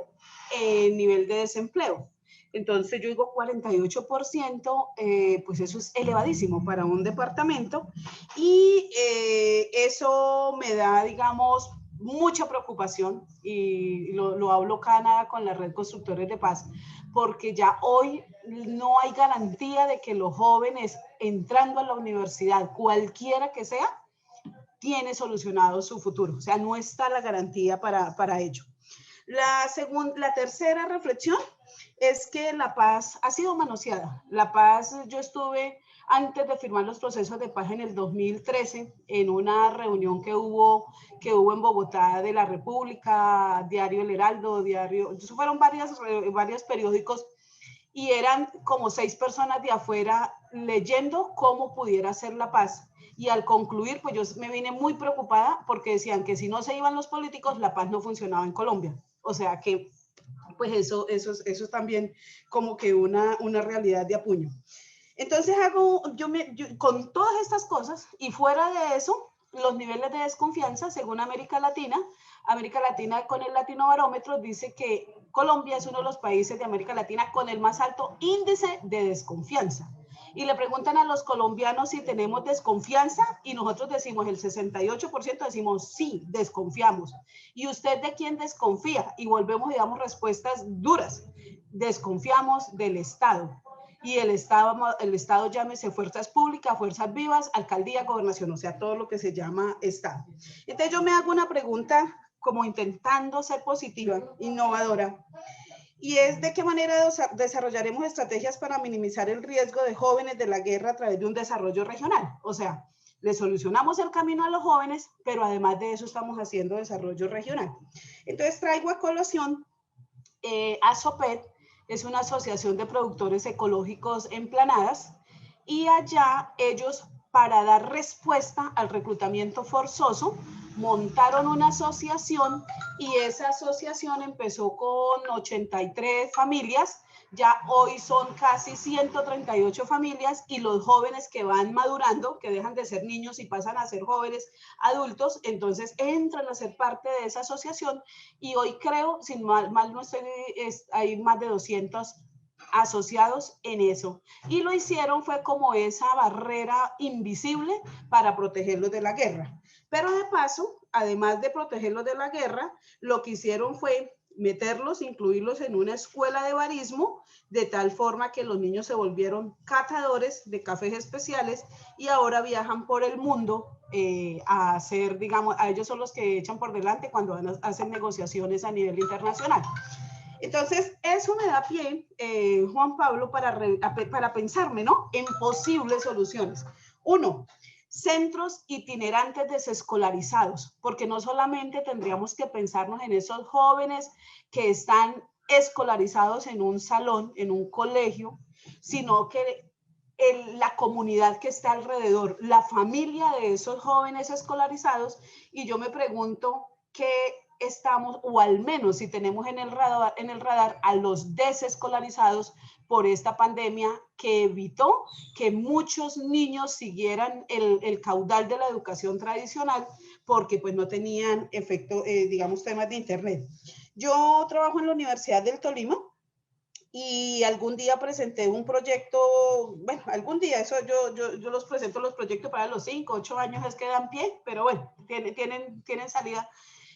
en nivel de desempleo. Entonces yo digo 48%, pues eso es elevadísimo para un departamento, y eso me da, digamos, mucha preocupación, y lo hablo cada nada con la Red Constructores de Paz, porque ya hoy no hay garantía de que los jóvenes entrando a la universidad, cualquiera que sea, tiene solucionado su futuro. O sea, no está la garantía para ello. La tercera reflexión es que la paz ha sido manoseada. La paz, yo estuve antes de firmar los procesos de paz en el 2013 en una reunión que hubo en Bogotá de la República, Diario El Heraldo, fueron varios periódicos, y eran como 6 personas de afuera leyendo cómo pudiera ser la paz. Y al concluir, pues yo me vine muy preocupada porque decían que si no se iban los políticos, la paz no funcionaba en Colombia. O sea que, pues eso es también como que una realidad de apuño. Entonces con todas estas cosas y fuera de eso, los niveles de desconfianza, según América Latina con el Latino Barómetro dice que Colombia es uno de los países de América Latina con el más alto índice de desconfianza. Y le preguntan a los colombianos si tenemos desconfianza y nosotros decimos, el 68% decimos sí, desconfiamos. ¿Y usted de quién desconfía? Y volvemos, digamos, respuestas duras. Desconfiamos del Estado. Y el Estado llámese fuerzas públicas, fuerzas vivas, alcaldía, gobernación, o sea, todo lo que se llama Estado. Entonces yo me hago una pregunta como intentando ser positiva, innovadora, y es de qué manera desarrollaremos estrategias para minimizar el riesgo de jóvenes de la guerra a través de un desarrollo regional. O sea, le solucionamos el camino a los jóvenes, pero además de eso estamos haciendo desarrollo regional. Entonces traigo a colación ASOPET, es una asociación de productores ecológicos en Planadas, y allá ellos, para dar respuesta al reclutamiento forzoso, montaron una asociación, y esa asociación empezó con 83 familias, ya hoy son casi 138 familias, y los jóvenes que van madurando, que dejan de ser niños y pasan a ser jóvenes adultos, entonces entran a ser parte de esa asociación, y hoy creo, sin mal no estoy, hay más de 200 asociados en eso, y lo hicieron fue como esa barrera invisible para protegerlos de la guerra. Pero de paso, además de protegerlos de la guerra, lo que hicieron fue meterlos, incluirlos en una escuela de barismo, de tal forma que los niños se volvieron catadores de cafés especiales, y ahora viajan por el mundo a hacer, digamos, a ellos son los que echan por delante cuando hacen negociaciones a nivel internacional. Entonces, eso me da pie, Juan Pablo, para pensarme, ¿no?, en posibles soluciones. Uno, centros itinerantes desescolarizados, porque no solamente tendríamos que pensarnos en esos jóvenes que están escolarizados en un salón, en un colegio, sino que la comunidad que está alrededor, la familia de esos jóvenes escolarizados, y yo me pregunto qué estamos, o al menos si tenemos en el radar a los desescolarizados por esta pandemia que evitó que muchos niños siguieran el caudal de la educación tradicional porque pues no tenían efecto, digamos, temas de internet. Yo trabajo en la Universidad del Tolima y algún día presenté un proyecto, bueno, algún día, eso yo los presento los proyectos para los 5, 8 años es que dan pie, pero bueno, tienen salida.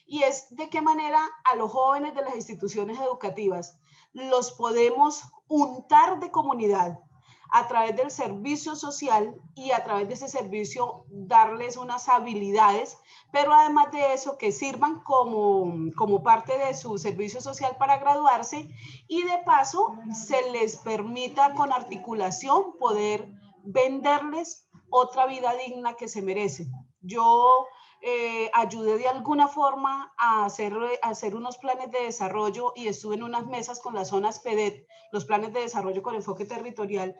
Y es de qué manera a los jóvenes de las instituciones educativas los podemos untar de comunidad a través del servicio social, y a través de ese servicio darles unas habilidades, pero además de eso que sirvan como parte de su servicio social para graduarse, y de paso se les permita con articulación poder venderles otra vida digna que se merece. Yo ayudé de alguna forma a hacer unos planes de desarrollo y estuve en unas mesas con las zonas PEDET, los planes de desarrollo con enfoque territorial.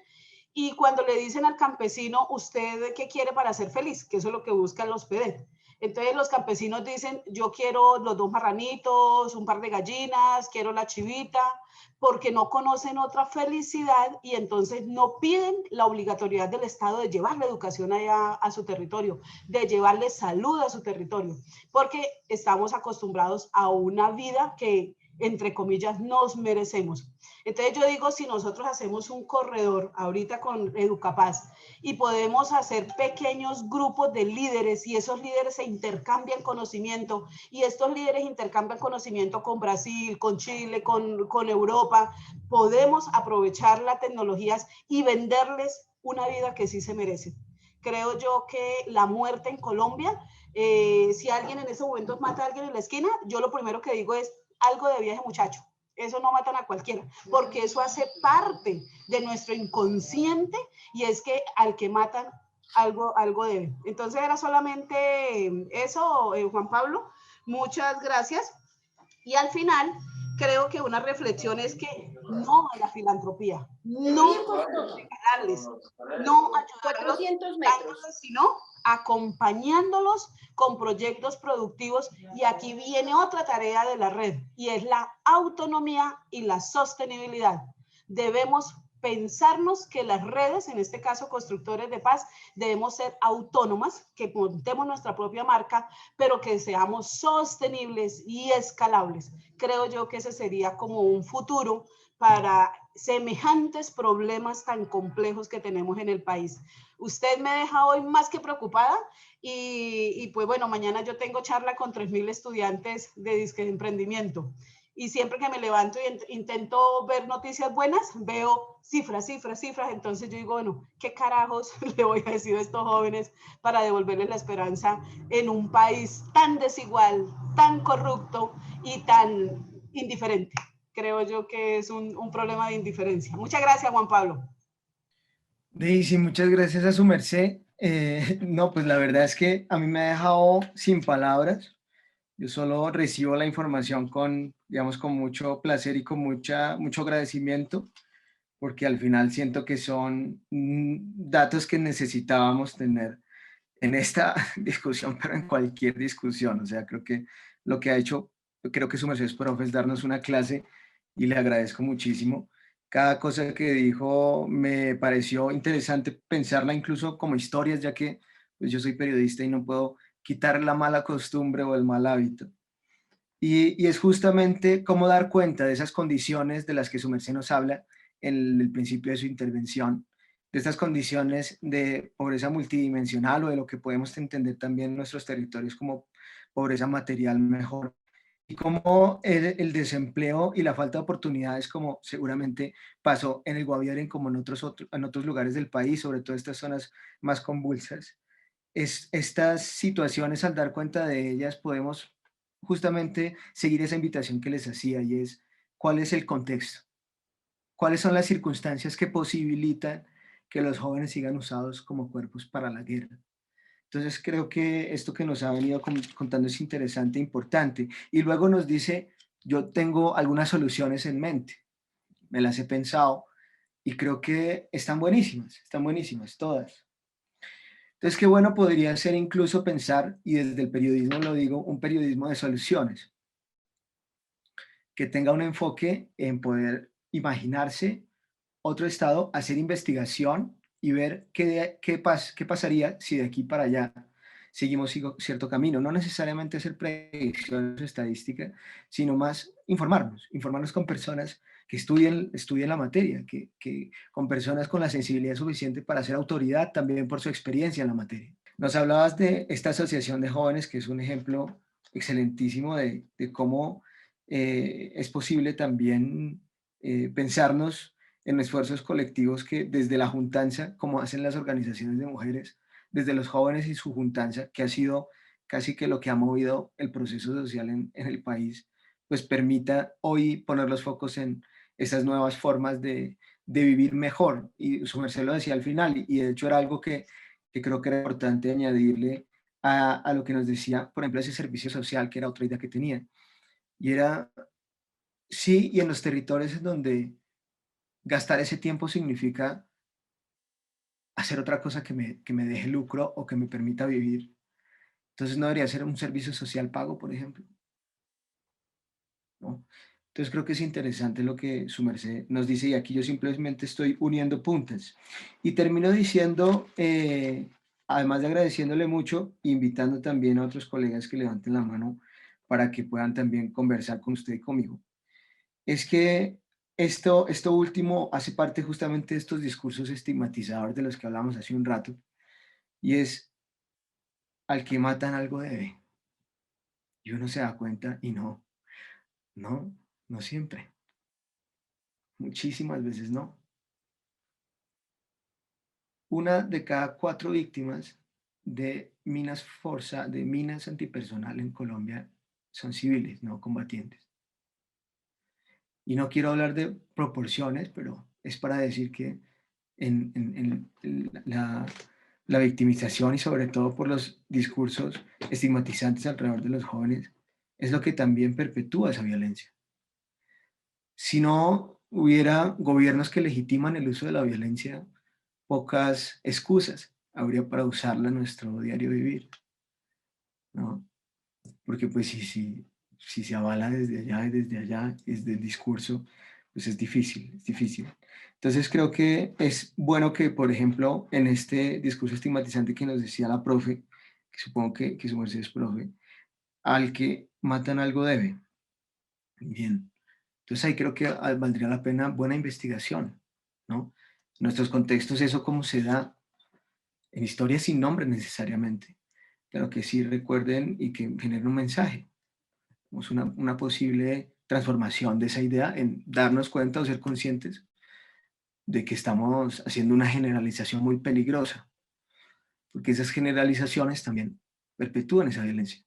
Y cuando le dicen al campesino, ¿usted qué quiere para ser feliz? Que eso es lo que buscan los PEDET. Entonces los campesinos dicen, yo quiero los 2 marranitos, un par de gallinas, quiero la chivita, porque no conocen otra felicidad y entonces no piden la obligatoriedad del Estado de llevar la educación allá a su territorio, de llevarle salud a su territorio, porque estamos acostumbrados a una vida que, entre comillas, nos merecemos. Entonces yo digo, si nosotros hacemos un corredor ahorita con Educapaz y podemos hacer pequeños grupos de líderes y esos líderes se intercambian conocimiento y estos líderes intercambian conocimiento con Brasil, con Chile, con Europa, podemos aprovechar las tecnologías y venderles una vida que sí se merece. Creo yo que la muerte en Colombia, si alguien en ese momento mata a alguien en la esquina, yo lo primero que digo es algo de viaje muchacho. Eso no matan a cualquiera, porque eso hace parte de nuestro inconsciente y es que al que matan algo debe. Entonces era solamente eso, Juan Pablo. Muchas gracias. Y al final, creo que una reflexión es que no a la filantropía, no regalarles, no ayudarlos, sino acompañándolos con proyectos productivos. Y aquí viene otra tarea de la red y es la autonomía y la sostenibilidad. Debemos pensarnos que las redes, en este caso constructores de paz, debemos ser autónomas, que montemos nuestra propia marca, pero que seamos sostenibles y escalables. Creo yo que ese sería como un futuro para semejantes problemas tan complejos que tenemos en el país. Usted me deja hoy más que preocupada y pues bueno, mañana yo tengo charla con 3.000 estudiantes de emprendimiento. Y siempre que me levanto y intento ver noticias buenas, veo cifras. Entonces yo digo, bueno, ¿qué carajos le voy a decir a estos jóvenes para devolverles la esperanza en un país tan desigual, tan corrupto y tan indiferente? Creo yo que es un problema de indiferencia. Muchas gracias, Juan Pablo. Daisy, muchas gracias a su merced. No, pues la verdad es que a mí me ha dejado sin palabras. Yo solo recibo la información con, digamos, con mucho placer y con mucho agradecimiento, porque al final siento que son datos que necesitábamos tener en esta discusión, pero en cualquier discusión. O sea, creo que lo que ha hecho, creo que su merced es profe, es darnos una clase y le agradezco muchísimo. Cada cosa que dijo me pareció interesante pensarla incluso como historias, ya que pues, yo soy periodista y no puedo quitar la mala costumbre o el mal hábito. Y es justamente cómo dar cuenta de esas condiciones de las que su merced nos habla en el principio de su intervención, de estas condiciones de pobreza multidimensional o de lo que podemos entender también en nuestros territorios como pobreza material mejor. Y cómo el desempleo y la falta de oportunidades, como seguramente pasó en el Guaviare, como en otros lugares del país, sobre todo estas zonas más convulsas, estas situaciones, al dar cuenta de ellas, podemos justamente seguir esa invitación que les hacía y es, ¿cuál es el contexto? ¿Cuáles son las circunstancias que posibilitan que los jóvenes sigan usados como cuerpos para la guerra? Entonces creo que esto que nos ha venido contando es interesante e importante. Y luego nos dice, yo tengo algunas soluciones en mente, me las he pensado y creo que están buenísimas todas. Entonces, qué bueno podría ser incluso pensar, y desde el periodismo lo digo, un periodismo de soluciones, que tenga un enfoque en poder imaginarse otro estado, hacer investigación y ver qué pasaría si de aquí para allá seguimos cierto camino. No necesariamente hacer predicciones estadísticas, sino más informarnos con personas que estudien la materia, con personas con la sensibilidad suficiente para ser autoridad también por su experiencia en la materia. Nos hablabas de esta asociación de jóvenes, que es un ejemplo excelentísimo de cómo es posible también pensarnos en esfuerzos colectivos que desde la juntanza, como hacen las organizaciones de mujeres, desde los jóvenes y su juntanza, que ha sido casi que lo que ha movido el proceso social en el país, pues permita hoy poner los focos en esas nuevas formas de vivir mejor. Y su merced lo decía al final, y de hecho era algo que que creo que era importante añadirle a lo que nos decía, por ejemplo, ese servicio social, que era otra idea que tenía. Y era, sí, y en los territorios en donde gastar ese tiempo significa hacer otra cosa que me deje lucro o que me permita vivir. Entonces no debería ser un servicio social pago, por ejemplo, ¿no? Entonces creo que es interesante lo que su merced nos dice y aquí yo simplemente estoy uniendo puntas. Y termino diciendo, además de agradeciéndole mucho, invitando también a otros colegas que levanten la mano para que puedan también conversar con usted y conmigo. Es que esto último hace parte justamente de estos discursos estigmatizadores de los que hablamos hace un rato, y es al que matan algo debe. Y uno se da cuenta y no, no siempre. Muchísimas veces no. Una de cada 4 víctimas de minas antipersonal en Colombia son civiles, no combatientes. Y no quiero hablar de proporciones, pero es para decir que la victimización y sobre todo por los discursos estigmatizantes alrededor de los jóvenes es lo que también perpetúa esa violencia. Si no hubiera gobiernos que legitiman el uso de la violencia, pocas excusas habría para usarla en nuestro diario vivir, ¿no? Porque pues si se avala desde allá, desde el discurso, pues es difícil, es difícil. Entonces creo que es bueno que, por ejemplo, en este discurso estigmatizante que nos decía la profe, que supongo que su merced es profe, al que matan algo debe. Bien. Entonces ahí creo que valdría la pena buena investigación, ¿no? En nuestros contextos eso cómo se da en historias sin nombre necesariamente, pero que sí recuerden y que generen un mensaje. Es una posible transformación de esa idea en darnos cuenta o ser conscientes de que estamos haciendo una generalización muy peligrosa, porque esas generalizaciones también perpetúan esa violencia.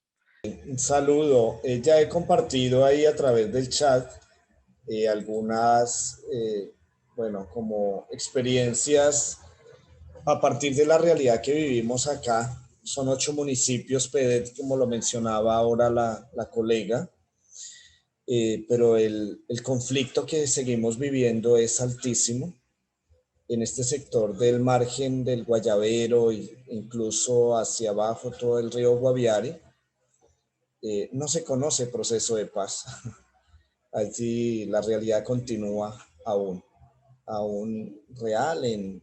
Un saludo. Ya he compartido ahí a través del chat algunas, bueno, como experiencias a partir de la realidad que vivimos acá. Son 8 municipios, PEDET, como lo mencionaba ahora la colega, pero el conflicto que seguimos viviendo es altísimo en este sector del margen del Guayabero e incluso hacia abajo todo el río Guaviare. No se conoce proceso de paz. Allí la realidad continúa aún real en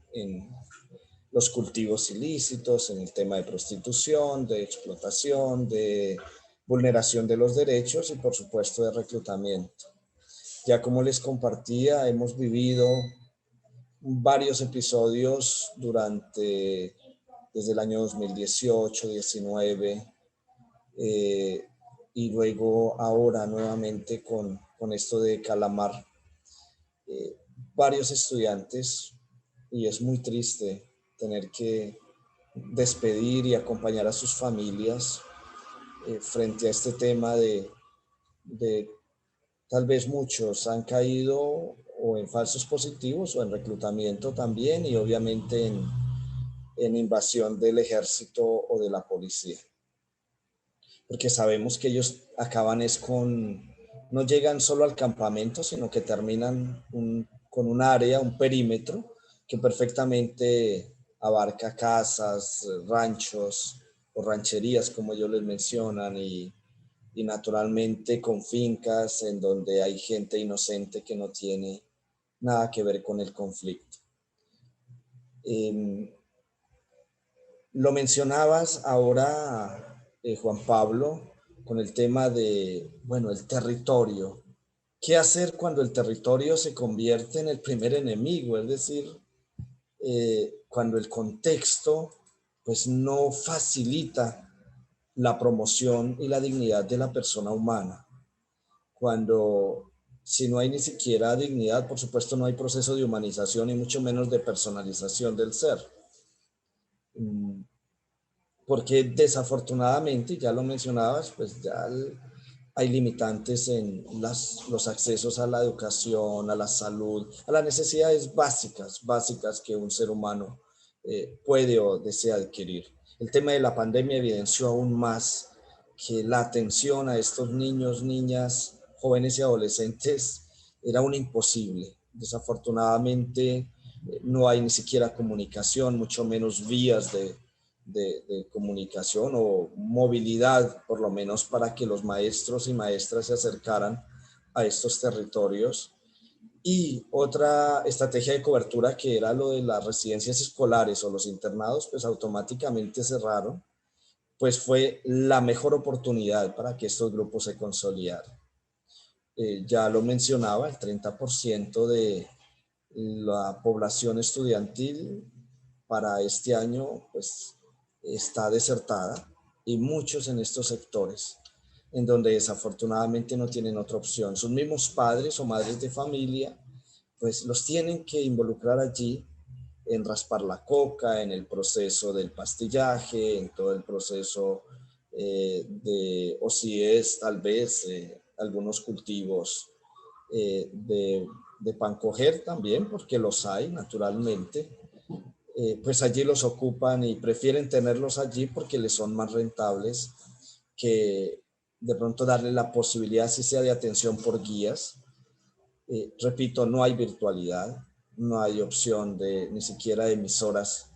los cultivos ilícitos, en el tema de prostitución, de explotación, de vulneración de los derechos y por supuesto de reclutamiento. Ya como les compartía, hemos vivido varios episodios desde el año 2018, 19, y luego ahora nuevamente con esto de Calamar. Varios estudiantes, y es muy triste tener que despedir y acompañar a sus familias frente a este tema de tal vez muchos han caído o en falsos positivos o en reclutamiento también y obviamente en invasión del ejército o de la policía. Porque sabemos que ellos acaban no llegan solo al campamento, sino que terminan con un área, un perímetro que perfectamente abarca casas, ranchos o rancherías, como ellos les mencionan, y naturalmente con fincas en donde hay gente inocente que no tiene nada que ver con el conflicto. Lo mencionabas ahora, Juan Pablo, con el tema de, bueno, el territorio. ¿Qué hacer cuando el territorio se convierte en el primer enemigo? Es decir, cuando el contexto pues no facilita la promoción y la dignidad de la persona humana. Cuando si no hay ni siquiera dignidad, por supuesto no hay proceso de humanización y mucho menos de personalización del ser. Porque desafortunadamente, ya lo mencionabas, pues ya hay limitantes en los accesos a la educación, a la salud, a las necesidades básicas que un ser humano puede o desea adquirir. El tema de la pandemia evidenció aún más que la atención a estos niños, niñas, jóvenes y adolescentes era un imposible. Desafortunadamente no hay ni siquiera comunicación, mucho menos vías de comunicación o movilidad, por lo menos para que los maestros y maestras se acercaran a estos territorios. Y otra estrategia de cobertura, que era lo de las residencias escolares o los internados, pues automáticamente cerraron, pues fue la mejor oportunidad para que estos grupos se consolidaran. Ya lo mencionaba, el 30% de la población estudiantil para este año pues está desertada, y muchos en estos sectores en donde desafortunadamente no tienen otra opción. Sus mismos padres o madres de familia pues los tienen que involucrar allí en raspar la coca, en el proceso del pastillaje, en todo el proceso o si es tal vez algunos cultivos de pan coger también, porque los hay naturalmente, pues allí los ocupan y prefieren tenerlos allí porque les son más rentables que de pronto darle la posibilidad, si sea de atención por guías. Repito, no hay virtualidad, no hay opción de ni siquiera emisoras,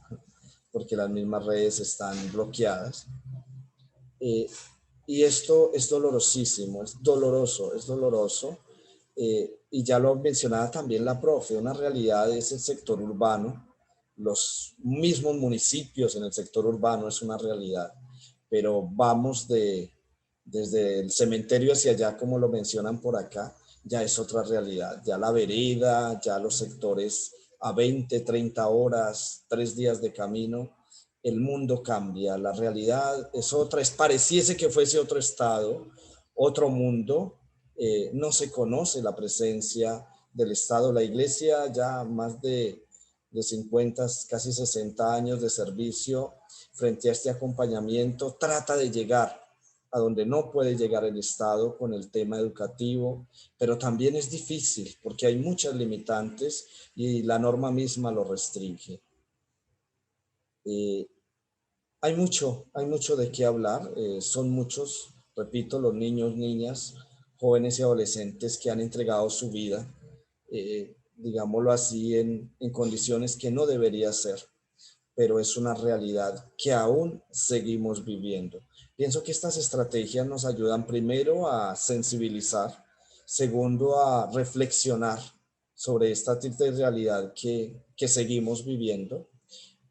porque las mismas redes están bloqueadas. Y esto es dolorosísimo, es doloroso. Y ya lo mencionaba también la profe, una realidad es el sector urbano, los mismos municipios en el sector urbano es una realidad, pero vamos desde el cementerio hacia allá, como lo mencionan por acá, ya es otra realidad, ya la vereda, ya los sectores a 20, 30 horas, 3 días de camino, el mundo cambia, la realidad es otra, pareciese que fuese otro estado, otro mundo. No se conoce la presencia del Estado. La Iglesia, ya más de 50, casi 60 años de servicio frente a este acompañamiento, trata de llegar a donde no puede llegar el Estado con el tema educativo, pero también es difícil porque hay muchas limitantes y la norma misma lo restringe. Hay mucho de qué hablar. Son muchos, repito, los niños, niñas, jóvenes y adolescentes que han entregado su vida, digámoslo así, en condiciones que no debería ser, pero es una realidad que aún seguimos viviendo. Pienso que estas estrategias nos ayudan primero a sensibilizar, segundo a reflexionar sobre esta triste realidad que seguimos viviendo,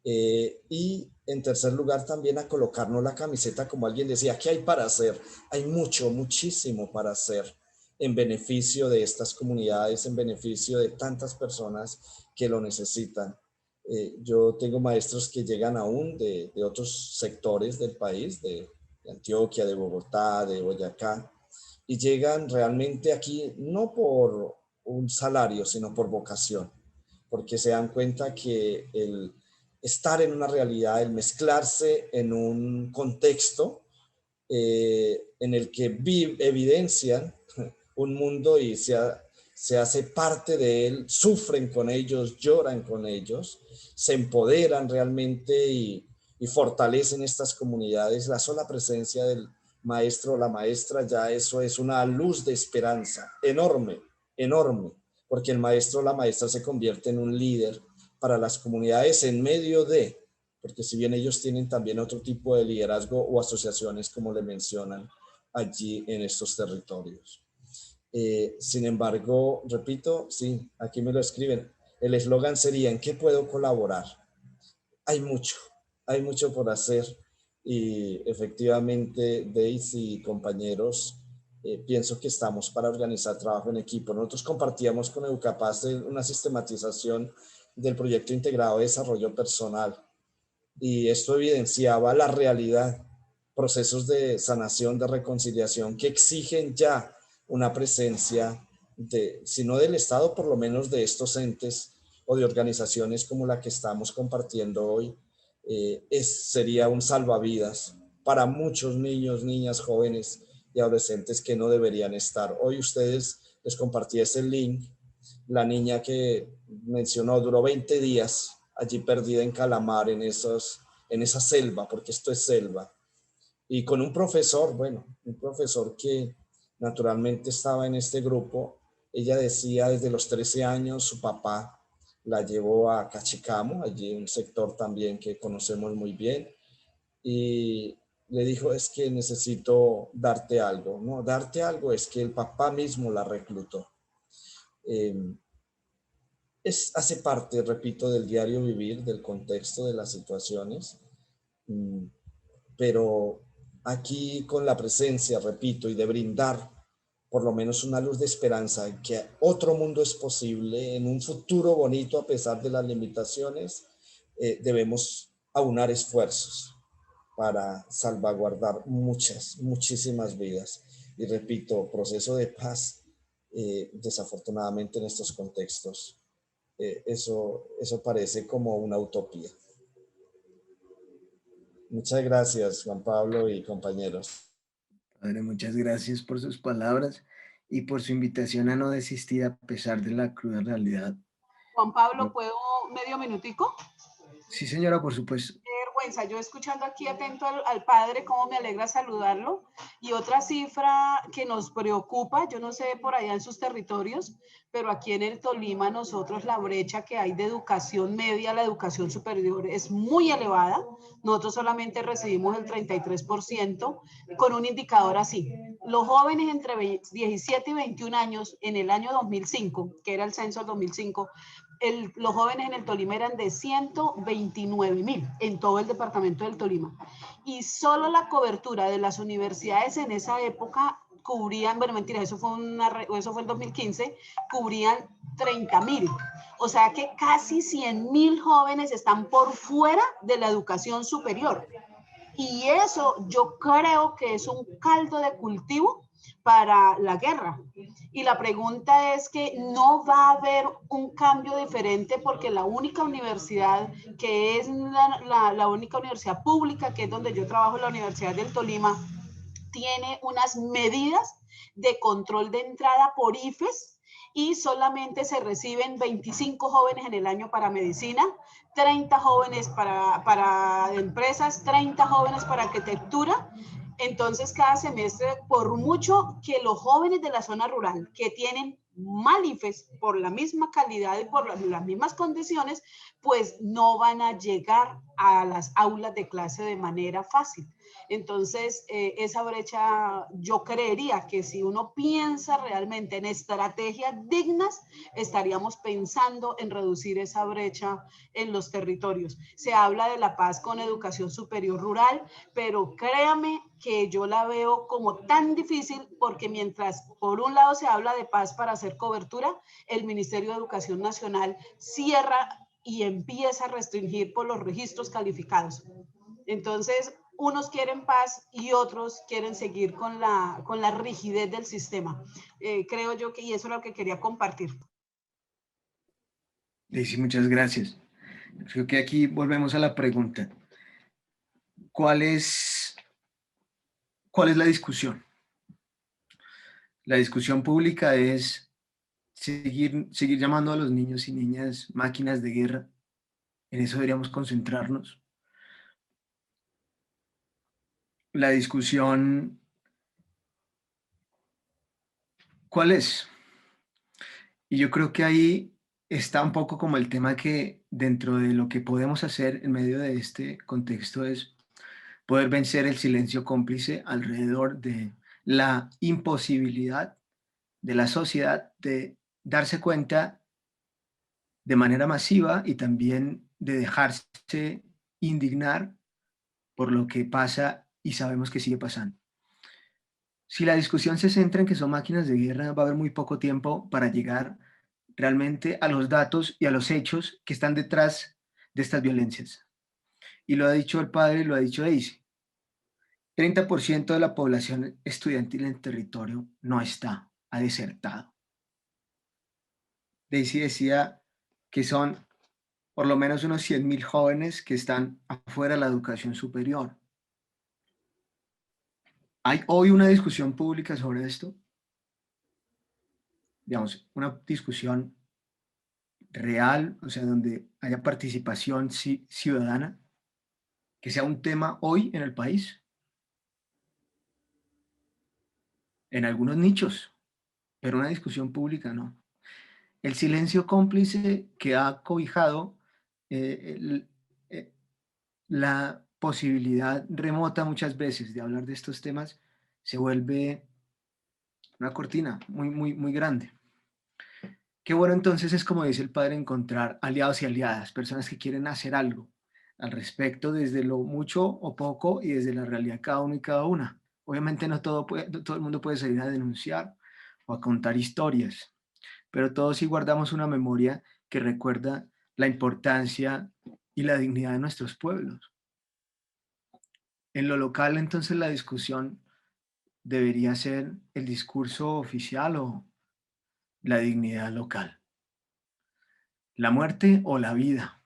y en tercer lugar también a colocarnos la camiseta, como alguien decía, ¿qué hay para hacer? Hay muchísimo para hacer en beneficio de estas comunidades, en beneficio de tantas personas que lo necesitan. Yo tengo maestros que llegan aún de otros sectores del país, de Antioquia, de Bogotá, de Boyacá, y llegan realmente aquí no por un salario, sino por vocación, porque se dan cuenta que el estar en una realidad, el mezclarse en un contexto en el que evidencian un mundo y se hace parte de él, sufren con ellos, lloran con ellos, se empoderan realmente y fortalecen estas comunidades. La sola presencia del maestro o la maestra, ya eso es una luz de esperanza enorme, enorme, porque el maestro o la maestra se convierte en un líder para las comunidades en medio de, porque si bien ellos tienen también otro tipo de liderazgo o asociaciones, como le mencionan allí en estos territorios. Sin embargo, repito, sí, aquí me lo escriben, el eslogan sería: ¿en qué puedo colaborar? Hay mucho por hacer, y efectivamente, Daisy y compañeros, pienso que estamos para organizar trabajo en equipo. Nosotros compartíamos con Educapaz una sistematización del proyecto integrado de desarrollo personal, y esto evidenciaba la realidad, procesos de sanación, de reconciliación que exigen ya una presencia si no del Estado, por lo menos de estos entes o de organizaciones como la que estamos compartiendo hoy. Sería un salvavidas para muchos niños, niñas, jóvenes y adolescentes que no deberían estar. Hoy ustedes les compartí ese link. La niña que mencionó duró 20 días allí perdida en Calamar, en esa selva, porque esto es selva. Y con un profesor, bueno, un profesor que naturalmente estaba en este grupo. Ella decía desde los 13 años su papá la llevó a Cachicamo, allí un sector también que conocemos muy bien, y le dijo, es que necesito darte algo, ¿no? Darte algo es que el papá mismo la reclutó. Hace parte, repito, del diario vivir, del contexto de las situaciones, pero aquí con la presencia, repito, y de brindar por lo menos una luz de esperanza en que otro mundo es posible, en un futuro bonito a pesar de las limitaciones, debemos aunar esfuerzos para salvaguardar muchísimas vidas. Y repito, proceso de paz, desafortunadamente en estos contextos, eso parece como una utopía. Muchas gracias, Juan Pablo y compañeros. Padre, muchas gracias por sus palabras y por su invitación a no desistir a pesar de la cruda realidad. Juan Pablo, ¿puedo medio minutico? Sí, señora, por supuesto. Qué vergüenza, yo escuchando aquí atento al padre, cómo me alegra saludarlo. Y otra cifra que nos preocupa, yo no sé por allá en sus territorios, pero aquí en el Tolima nosotros la brecha que hay de educación media a la educación superior es muy elevada. Nosotros solamente recibimos el 33% con un indicador así. Los jóvenes entre 17 y 21 años en el año 2005, que era el censo del 2005, los jóvenes en el Tolima eran de 129,000 en todo el departamento del Tolima. Y solo la cobertura de las universidades en esa época cubrían, bueno, mentira, eso fue el 2015, cubrían 30,000. O sea que casi 100,000 jóvenes están por fuera de la educación superior. Y eso yo creo que es un caldo de cultivo para la guerra. Y la pregunta es que no va a haber un cambio diferente porque la única universidad que es la única universidad pública, que es donde yo trabajo, la Universidad del Tolima, tiene unas medidas de control de entrada por IFES y solamente se reciben 25 jóvenes en el año para medicina, 30 jóvenes para empresas, 30 jóvenes para arquitectura. Entonces, cada semestre, por mucho que los jóvenes de la zona rural que tienen mal IFES por la misma calidad y por las mismas condiciones, pues no van a llegar a las aulas de clase de manera fácil. Entonces, esa brecha, yo creería que si uno piensa realmente en estrategias dignas, estaríamos pensando en reducir esa brecha en los territorios. Se habla de la paz con educación superior rural, pero créame que yo la veo como tan difícil porque mientras por un lado se habla de paz para hacer cobertura, el Ministerio de Educación Nacional cierra y empieza a restringir por los registros calificados. Entonces, unos quieren paz y otros quieren seguir con la rigidez del sistema. Creo yo que, y eso es lo que quería compartir. Daisy, muchas gracias. Creo que aquí volvemos a la pregunta. ¿Cuál es la discusión? La discusión pública es seguir llamando a los niños y niñas máquinas de guerra. En eso deberíamos concentrarnos. La discusión, ¿cuál es? Y yo creo que ahí está un poco como el tema que dentro de lo que podemos hacer en medio de este contexto es poder vencer el silencio cómplice alrededor de la imposibilidad de la sociedad de darse cuenta de manera masiva y también de dejarse indignar por lo que pasa y sabemos que sigue pasando. Si la discusión se centra en que son máquinas de guerra, va a haber muy poco tiempo para llegar realmente a los datos y a los hechos que están detrás de estas violencias. Y lo ha dicho el padre, lo ha dicho Daisy. 30% de la población estudiantil en el territorio no está, ha desertado. Daisy decía que son por lo menos unos 100,000 jóvenes que están afuera de la educación superior. ¿Hay hoy una discusión pública sobre esto? Digamos, una discusión real, o sea, donde haya participación ciudadana, que sea un tema hoy en el país, en algunos nichos, pero una discusión pública no. El silencio cómplice que ha cobijado eh, la posibilidad remota muchas veces de hablar de estos temas se vuelve una cortina muy grande. Qué bueno entonces es, como dice el padre, encontrar aliados y aliadas, personas que quieren hacer algo al respecto desde lo mucho o poco y desde la realidad cada uno y cada una. Obviamente no todo el mundo puede salir a denunciar o a contar historias, pero todos sí guardamos una memoria que recuerda la importancia y la dignidad de nuestros pueblos. En lo local, entonces, la discusión debería ser el discurso oficial o la dignidad local, la muerte o la vida.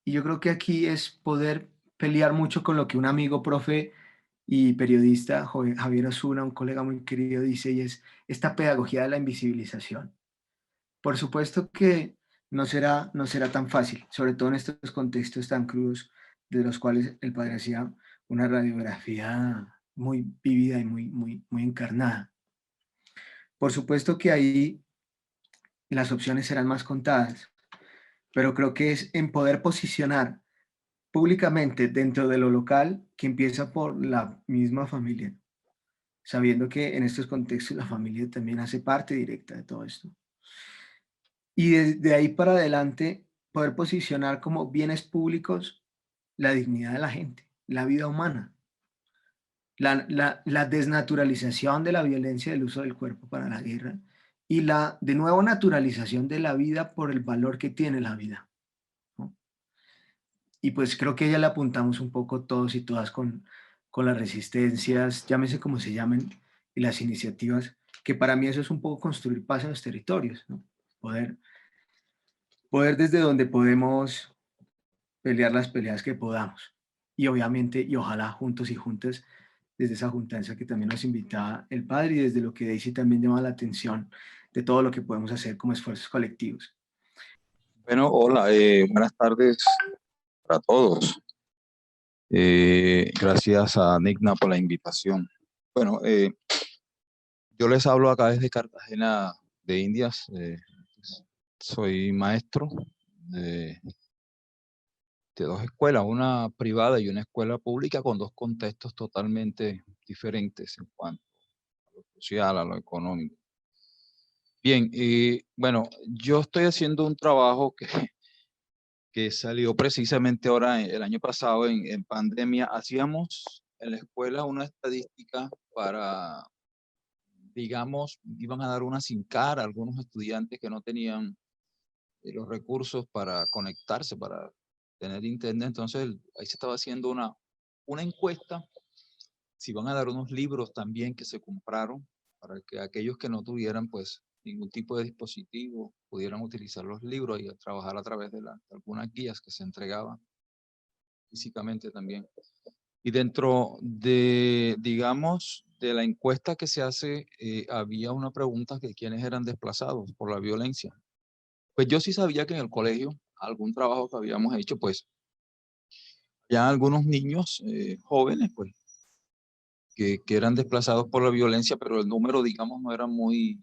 Y yo creo que aquí es poder pelear mucho con lo que un amigo, profe y periodista, Javier Osuna, un colega muy querido, dice, y es esta pedagogía de la invisibilización. Por supuesto que no será tan fácil, sobre todo en estos contextos tan crudos de los cuales el padre hacía una radiografía muy vívida y muy encarnada. Por supuesto que ahí las opciones serán más contadas, pero creo que es en poder posicionar públicamente dentro de lo local que empieza por la misma familia, sabiendo que en estos contextos la familia también hace parte directa de todo esto. Y desde ahí para adelante poder posicionar como bienes públicos la dignidad de la gente, la vida humana, la desnaturalización de la violencia del uso del cuerpo para la guerra y la, de nuevo, naturalización de la vida por el valor que tiene la vida, ¿no? Y pues creo que ya le apuntamos un poco todos y todas con las resistencias, llámese como se llamen, y las iniciativas, que para mí eso es un poco construir paz en los territorios, ¿no? Poder desde donde podemos pelear las peleas que podamos. Y obviamente, y ojalá juntos y juntas, desde esa juntanza que también nos invitaba el padre y desde lo que Daisy también llama la atención de todo lo que podemos hacer como esfuerzos colectivos. Bueno, hola, buenas tardes para todos. Gracias a Nigna por la invitación. Bueno, yo les hablo acá desde Cartagena de Indias. Soy maestro de dos escuelas, una privada y una escuela pública con dos contextos totalmente diferentes en cuanto a lo social, a lo económico. Bien, bueno, yo estoy haciendo un trabajo que salió precisamente ahora el año pasado en pandemia. Hacíamos en la escuela una estadística para, digamos, iban a dar una SIM card a algunos estudiantes que no tenían los recursos para conectarse, para tener internet. Entonces ahí se estaba haciendo una encuesta, si van a dar unos libros también que se compraron para que aquellos que no tuvieran pues ningún tipo de dispositivo pudieran utilizar los libros y trabajar a través de algunas guías que se entregaban físicamente también. Y dentro de, digamos, de la encuesta que se hace, había una pregunta que quiénes eran desplazados por la violencia. Pues yo sí sabía que en el colegio, algún trabajo que habíamos hecho, pues ya algunos niños jóvenes, pues, que eran desplazados por la violencia, pero el número, digamos, no era muy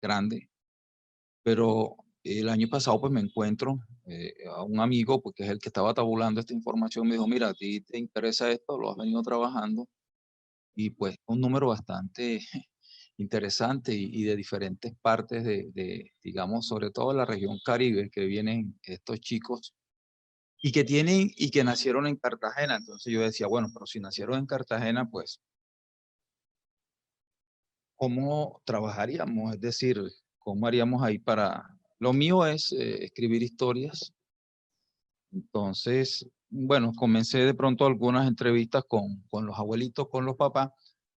grande. Pero el año pasado, pues, me encuentro a un amigo, porque es el que estaba tabulando esta información, me dijo, mira, a ti te interesa esto, lo has venido trabajando, y pues un número bastante interesante y de diferentes partes digamos, sobre todo la región Caribe, que vienen estos chicos y que nacieron en Cartagena. Entonces yo decía, bueno, pero si nacieron en Cartagena, pues, ¿cómo trabajaríamos? Es decir, ¿cómo haríamos ahí para...? Lo mío es escribir historias. Entonces, bueno, comencé de pronto algunas entrevistas con los abuelitos, con los papás,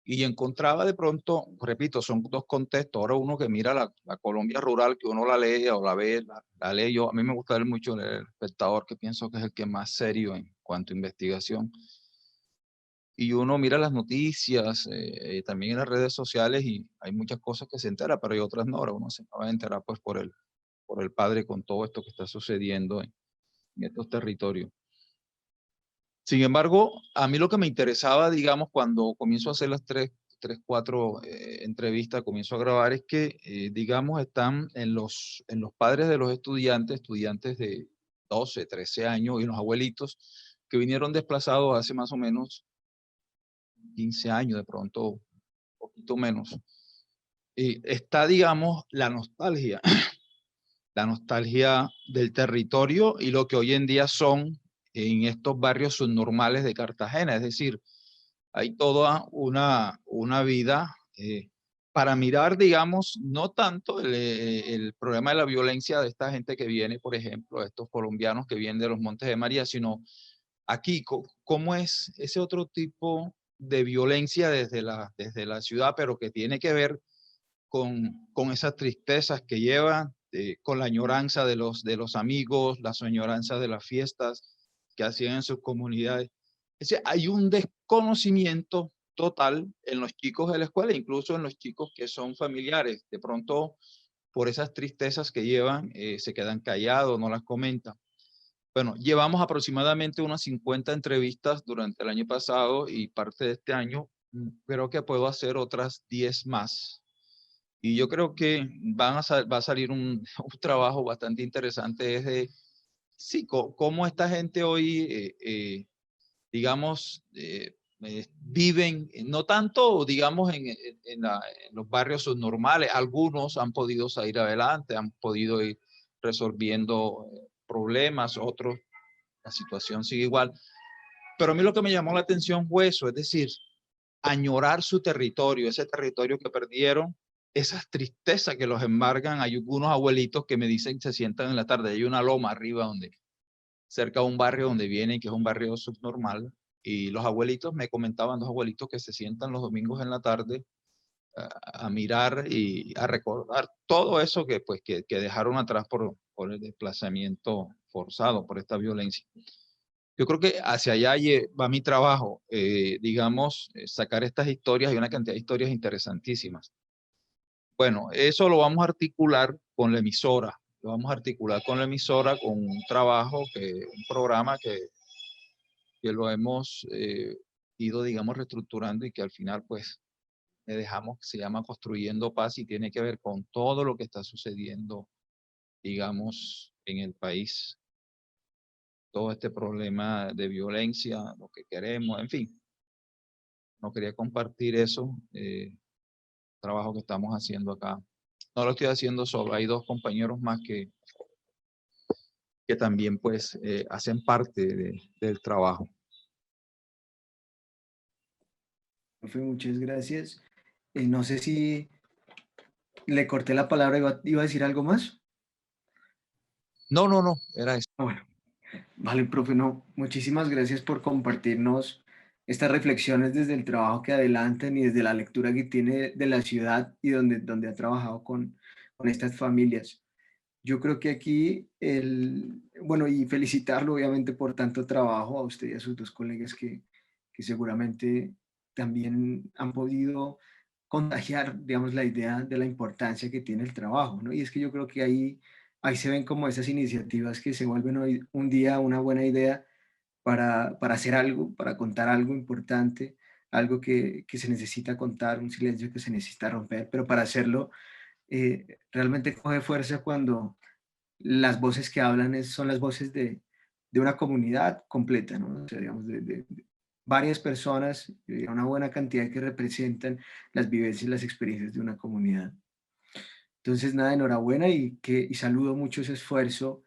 y encontraba de pronto, repito, son dos contextos. Ahora uno que mira la Colombia rural, que uno la lee o la ve, la lee yo. A mí me gusta leer mucho El Espectador, que pienso que es el que más serio en cuanto a investigación. Y uno mira las noticias, también en las redes sociales, y hay muchas cosas que se entera, pero hay otras no. Ahora uno se va a enterar pues por por el padre con todo esto que está sucediendo en estos territorios. Sin embargo, a mí lo que me interesaba, digamos, cuando comienzo a hacer las cuatro entrevistas, comienzo a grabar, es que, digamos, están en los padres de los estudiantes de 12, 13 años y los abuelitos que vinieron desplazados hace más o menos 15 años, de pronto un poquito menos. Está, digamos, la nostalgia del territorio y lo que hoy en día son en estos barrios subnormales de Cartagena. Es decir, hay toda una vida para mirar, digamos, no tanto el problema de la violencia de esta gente que viene, por ejemplo, estos colombianos que vienen de los Montes de María, sino aquí, cómo es ese otro tipo de violencia desde la ciudad, pero que tiene que ver con esas tristezas que llevan, con la añoranza de los amigos, la añoranza de las fiestas que hacían en sus comunidades. Es decir, hay un desconocimiento total en los chicos de la escuela, incluso en los chicos que son familiares. De pronto, por esas tristezas que llevan, se quedan callados, no las comentan. Bueno, llevamos aproximadamente unas 50 entrevistas durante el año pasado y parte de este año. Creo que puedo hacer otras 10 más. Y yo creo que va a salir un trabajo bastante interesante, es de, sí, cómo esta gente hoy, digamos, viven, no tanto, digamos, en los barrios subnormales. Algunos han podido salir adelante, han podido ir resolviendo problemas, otros, la situación sigue igual. Pero a mí lo que me llamó la atención fue eso, es decir, añorar su territorio, ese territorio que perdieron, esas tristezas que los embargan. Hay algunos abuelitos que me dicen se sientan en la tarde, hay una loma arriba cerca de un barrio donde vienen, que es un barrio subnormal, y los abuelitos me comentaban, dos abuelitos que se sientan los domingos en la tarde a mirar y a recordar todo eso que, pues, que dejaron atrás por el desplazamiento forzado, por esta violencia. Yo creo que hacia allá va mi trabajo, digamos, sacar estas historias. Hay una cantidad de historias interesantísimas. Bueno, eso lo vamos a articular con la emisora. Lo vamos a articular con la emisora, con un trabajo, un programa que lo hemos ido, digamos, reestructurando y que al final, pues, le dejamos, que se llama Construyendo Paz y tiene que ver con todo lo que está sucediendo, digamos, en el país. Todo este problema de violencia, lo que queremos, en fin. No quería compartir eso, trabajo que estamos haciendo acá. No lo estoy haciendo solo, hay dos compañeros más que también, pues, hacen parte del trabajo. Profe, muchas gracias. No sé si le corté la palabra, iba a decir algo más. No, era eso. Bueno, vale, profe, no, muchísimas gracias por compartirnos estas reflexiones desde el trabajo que adelantan y desde la lectura que tiene de la ciudad y donde ha trabajado con estas familias. Yo creo que aquí, bueno, y felicitarlo obviamente por tanto trabajo a usted y a sus dos colegas que seguramente también han podido contagiar, digamos, la idea de la importancia que tiene el trabajo, ¿no? Y es que yo creo que ahí se ven como esas iniciativas que se vuelven hoy un día una buena idea para hacer algo, para contar algo importante, algo que se necesita contar, un silencio que se necesita romper, pero para hacerlo realmente coge fuerza cuando las voces que hablan son las voces de una comunidad completa, ¿no? O sea, digamos, de varias personas, una buena cantidad que representan las vivencias y las experiencias de una comunidad. Entonces, nada, enhorabuena y saludo mucho ese esfuerzo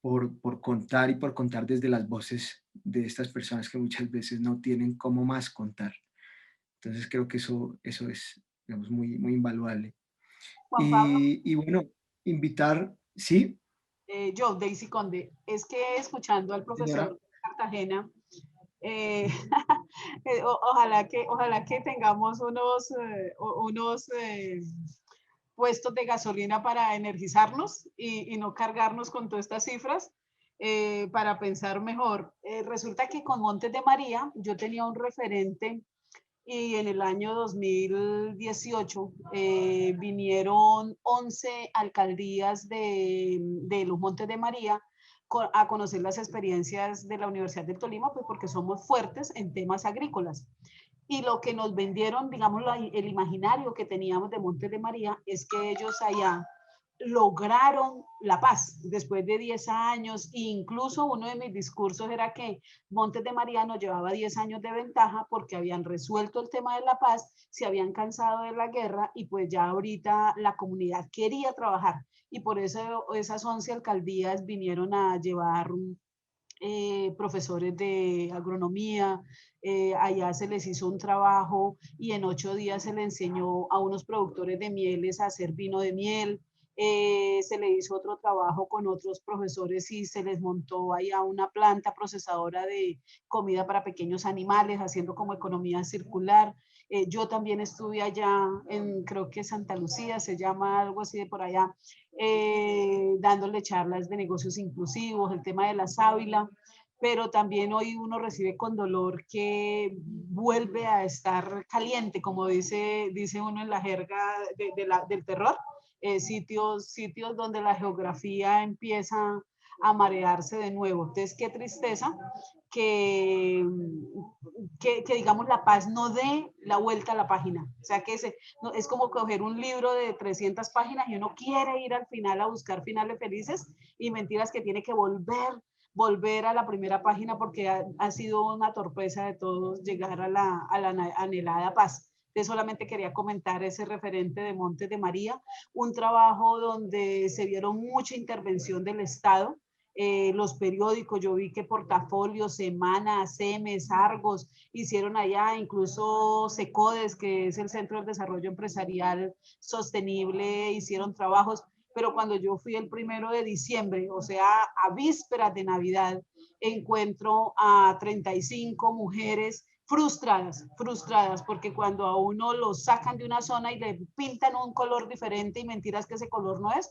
por contar y por contar desde las voces de estas personas que muchas veces no tienen cómo más contar. Entonces, creo que eso es, digamos, muy, muy invaluable. Juan Pablo, Y bueno, invitar, ¿sí? yo, Daisy Conde, es que escuchando al Señora. profesor de Cartagena, ojalá que tengamos unos puestos de gasolina para energizarnos y no cargarnos con todas estas cifras para pensar mejor. Resulta que con Montes de María yo tenía un referente y en el año 2018 vinieron 11 alcaldías de los Montes de María a conocer las experiencias de la Universidad del Tolima, pues porque somos fuertes en temas agrícolas. Y lo que nos vendieron, digamos, el imaginario que teníamos de Montes de María es que ellos allá lograron la paz después de 10 años. E incluso uno de mis discursos era que Montes de María nos llevaba 10 años de ventaja porque habían resuelto el tema de la paz, se habían cansado de la guerra y pues ya ahorita la comunidad quería trabajar. Y por eso esas 11 alcaldías vinieron a llevar profesores de agronomía, allá se les hizo un trabajo y en 8 días se le enseñó a unos productores de mieles a hacer vino de miel. Se le hizo otro trabajo con otros profesores y se les montó allá una planta procesadora de comida para pequeños animales, haciendo como economía circular. Yo también estuve allá en, creo que Santa Lucía, se llama algo así de por allá, dándole charlas de negocios inclusivos, el tema de la sábila, pero también hoy uno recibe con dolor que vuelve a estar caliente, como dice uno en la jerga del terror, sitios donde la geografía empieza a marearse de nuevo. Entonces, qué tristeza que, digamos, la paz no dé la vuelta a la página. O sea, que es como coger un libro de 300 páginas y uno quiere ir al final a buscar finales felices y mentiras que tiene que volver a la primera página porque ha sido una torpeza de todos llegar a la anhelada paz. Entonces solamente quería comentar ese referente de Montes de María, un trabajo donde se vieron mucha intervención del Estado, los periódicos, yo vi que Portafolio, Semana, CEMES, Argos, hicieron allá, incluso SECODES, que es el Centro del Desarrollo Empresarial Sostenible, hicieron trabajos, pero cuando yo fui el 1 de diciembre, o sea, a vísperas de Navidad, encuentro a 35 mujeres frustradas, porque cuando a uno lo sacan de una zona y le pintan un color diferente y mentiras que ese color no es,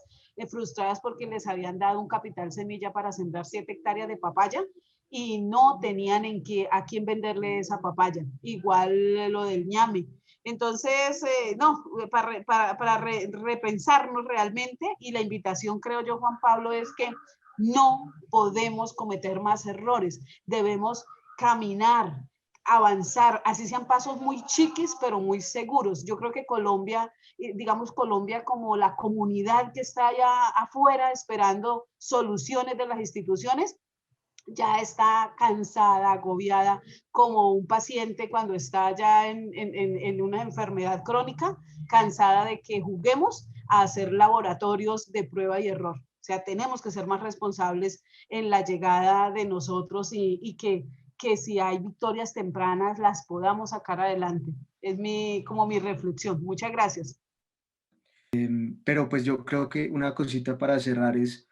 frustradas porque les habían dado un capital semilla para sembrar 7 hectáreas de papaya y no tenían a quién venderle esa papaya. Igual lo del ñame. Entonces, no, para repensarnos realmente, y la invitación, creo yo, Juan Pablo, es que no podemos cometer más errores, debemos caminar, avanzar, así sean pasos muy chiquis, pero muy seguros. Yo creo que Colombia, digamos Colombia como la comunidad que está allá afuera esperando soluciones de las instituciones, ya está cansada, agobiada, como un paciente cuando está ya en una enfermedad crónica, cansada de que juguemos a hacer laboratorios de prueba y error. O sea, tenemos que ser más responsables en la llegada de nosotros y que si hay victorias tempranas las podamos sacar adelante. Es como mi reflexión. Muchas gracias. Pero pues yo creo que una cosita para cerrar es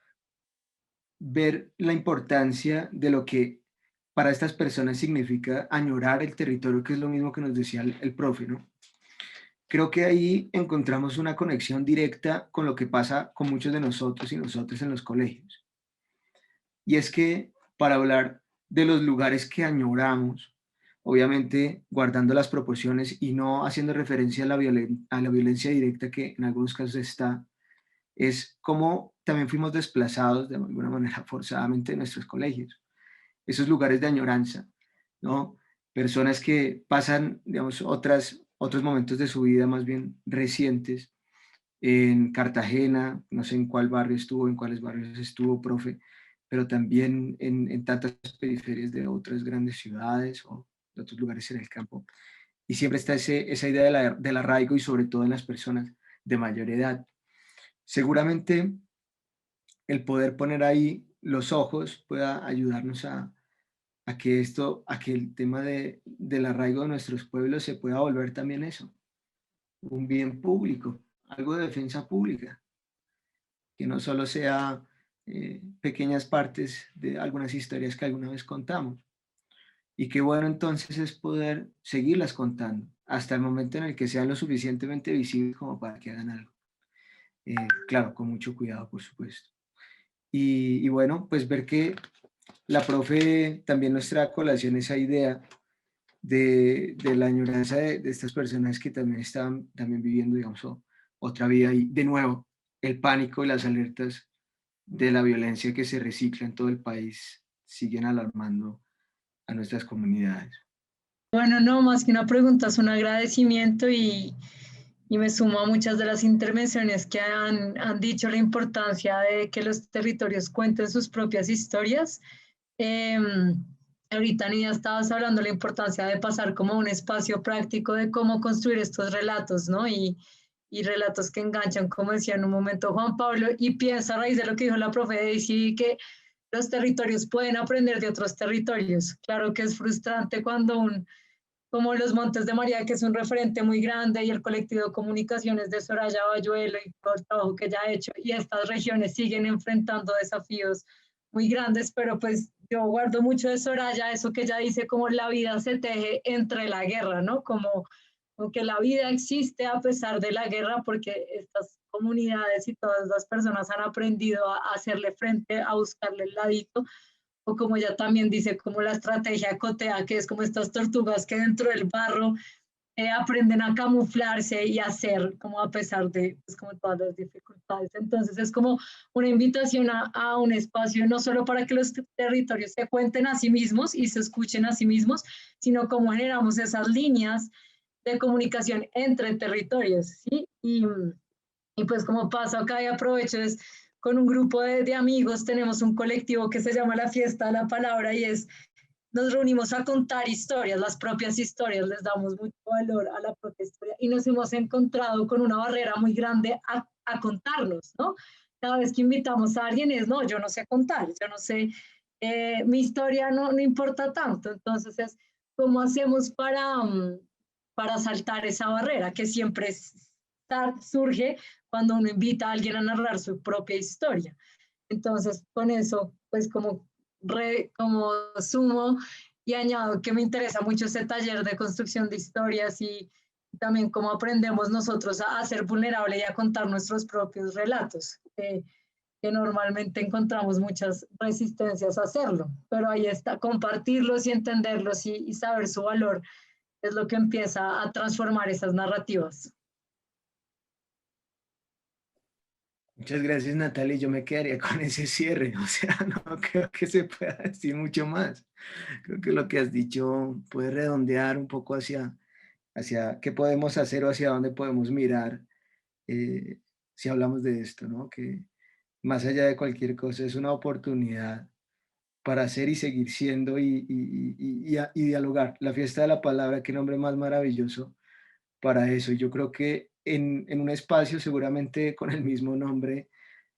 ver la importancia de lo que para estas personas significa añorar el territorio, que es lo mismo que nos decía el profe, ¿no? Creo que ahí encontramos una conexión directa con lo que pasa con muchos de nosotros y nosotras en los colegios. Y es que para hablar de los lugares que añoramos, obviamente guardando las proporciones y no haciendo referencia a la violencia directa que en algunos casos está, es como también fuimos desplazados de alguna manera forzadamente de nuestros colegios. Esos lugares de añoranza, ¿no? Personas que pasan, digamos, otros momentos de su vida más bien recientes en Cartagena, no sé en cuál barrio estuvo, en cuáles barrios estuvo, profe, pero también en tantas periferias de otras grandes ciudades o de otros lugares en el campo. Y siempre está esa idea del arraigo y sobre todo en las personas de mayor edad. Seguramente el poder poner ahí los ojos pueda ayudarnos a que el tema del arraigo de nuestros pueblos se pueda volver también eso, un bien público, algo de defensa pública, que no solo sea pequeñas partes de algunas historias que alguna vez contamos. Y qué bueno entonces es poder seguirlas contando hasta el momento en el que sean lo suficientemente visibles como para que hagan algo. Claro, con mucho cuidado, por supuesto. Y bueno, pues ver que la profe también nos trae a colación esa idea de la añoranza de estas personas que también estaban también viviendo, digamos, otra vida, y de nuevo el pánico y las alertas de la violencia que se recicla en todo el país siguen alarmando a nuestras comunidades. Bueno, no, más que una pregunta, es un agradecimiento y me sumo a muchas de las intervenciones que han dicho la importancia de que los territorios cuenten sus propias historias. Ahorita, Nidia, estabas hablando de la importancia de pasar como un espacio práctico de cómo construir estos relatos, ¿no? Y relatos que enganchan, como decía en un momento Juan Pablo, y piensa a raíz de lo que dijo la profe Daisy, que los territorios pueden aprender de otros territorios. Claro que es frustrante cuando como los Montes de María, que es un referente muy grande, y el colectivo de comunicaciones de Soraya Bayuelo y todo el trabajo que ella ha hecho, y estas regiones siguen enfrentando desafíos muy grandes, pero pues yo guardo mucho de Soraya, eso que ella dice, como la vida se teje entre la guerra, ¿no? Como que la vida existe a pesar de la guerra, porque estas comunidades y todas las personas han aprendido a hacerle frente, a buscarle el ladito, o como ella también dice, como la estrategia cotea, que es como estas tortugas que dentro del barro aprenden a camuflarse y a hacer, como a pesar de pues, como todas las dificultades. Entonces es como una invitación a un espacio, no solo para que los territorios se cuenten a sí mismos y se escuchen a sí mismos, sino cómo generamos esas líneas de comunicación entre territorios, ¿sí? Y pues como paso acá y aprovecho es con un grupo de amigos, tenemos un colectivo que se llama La Fiesta de la Palabra y nos reunimos a contar historias, las propias historias, les damos mucho valor a la propia historia y nos hemos encontrado con una barrera muy grande a contarnos, ¿no? Cada vez que invitamos a alguien es, no, yo no sé contar, yo no sé, mi historia no importa tanto, entonces es cómo hacemos para saltar esa barrera que siempre surge cuando uno invita a alguien a narrar su propia historia. Entonces, con eso, pues como sumo y añado que me interesa mucho ese taller de construcción de historias y también cómo aprendemos nosotros a ser vulnerable y a contar nuestros propios relatos, que normalmente encontramos muchas resistencias a hacerlo, pero ahí está, compartirlos y entenderlos y saber su valor es lo que empieza a transformar esas narrativas. Muchas gracias, Natalia. Yo me quedaría con ese cierre. O sea, no creo que se pueda decir mucho más. Creo que lo que has dicho puede redondear un poco hacia qué podemos hacer o hacia dónde podemos mirar si hablamos de esto, ¿no? Que más allá de cualquier cosa es una oportunidad para hacer y seguir siendo y dialogar. La fiesta de la palabra, qué nombre más maravilloso para eso. Yo creo que en un espacio seguramente con el mismo nombre,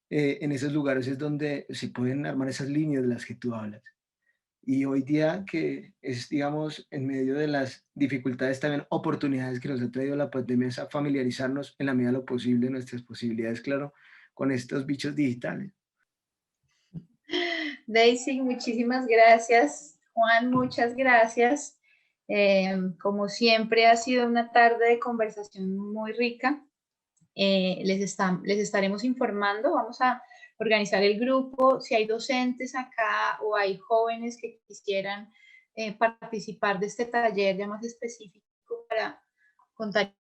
en esos lugares es donde se pueden armar esas líneas de las que tú hablas. Y hoy día que es, digamos, en medio de las dificultades, también oportunidades que nos ha traído la pandemia, es a familiarizarnos en la medida de lo posible, nuestras posibilidades, claro, con estos bichos digitales. Daisy, muchísimas gracias. Juan, muchas gracias. Como siempre, ha sido una tarde de conversación muy rica. Les estaremos informando. Vamos a organizar el grupo. Si hay docentes acá o hay jóvenes que quisieran participar de este taller ya más específico para contar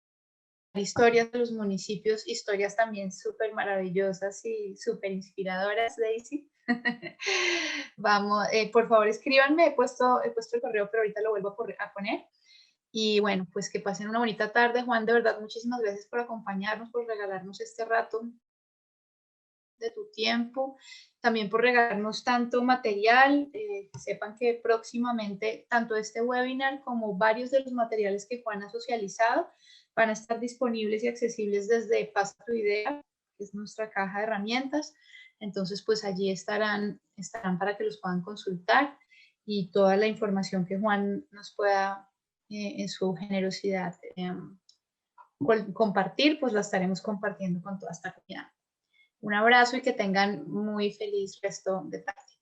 historias de los municipios, historias también súper maravillosas y súper inspiradoras, Daisy. Vamos, por favor escríbanme, he puesto el correo, pero ahorita lo vuelvo a poner. Y bueno, pues que pasen una bonita tarde. Juan, de verdad, muchísimas gracias por acompañarnos, por regalarnos este rato de tu tiempo, también por regalarnos tanto material. Sepan que próximamente tanto este webinar como varios de los materiales que Juan ha socializado van a estar disponibles y accesibles desde Pasa tu Idea, que es nuestra caja de herramientas. Entonces, pues allí estarán para que los puedan consultar y toda la información que Juan nos pueda, en su generosidad, compartir, pues la estaremos compartiendo con toda esta comunidad. Un abrazo y que tengan muy feliz resto de tarde.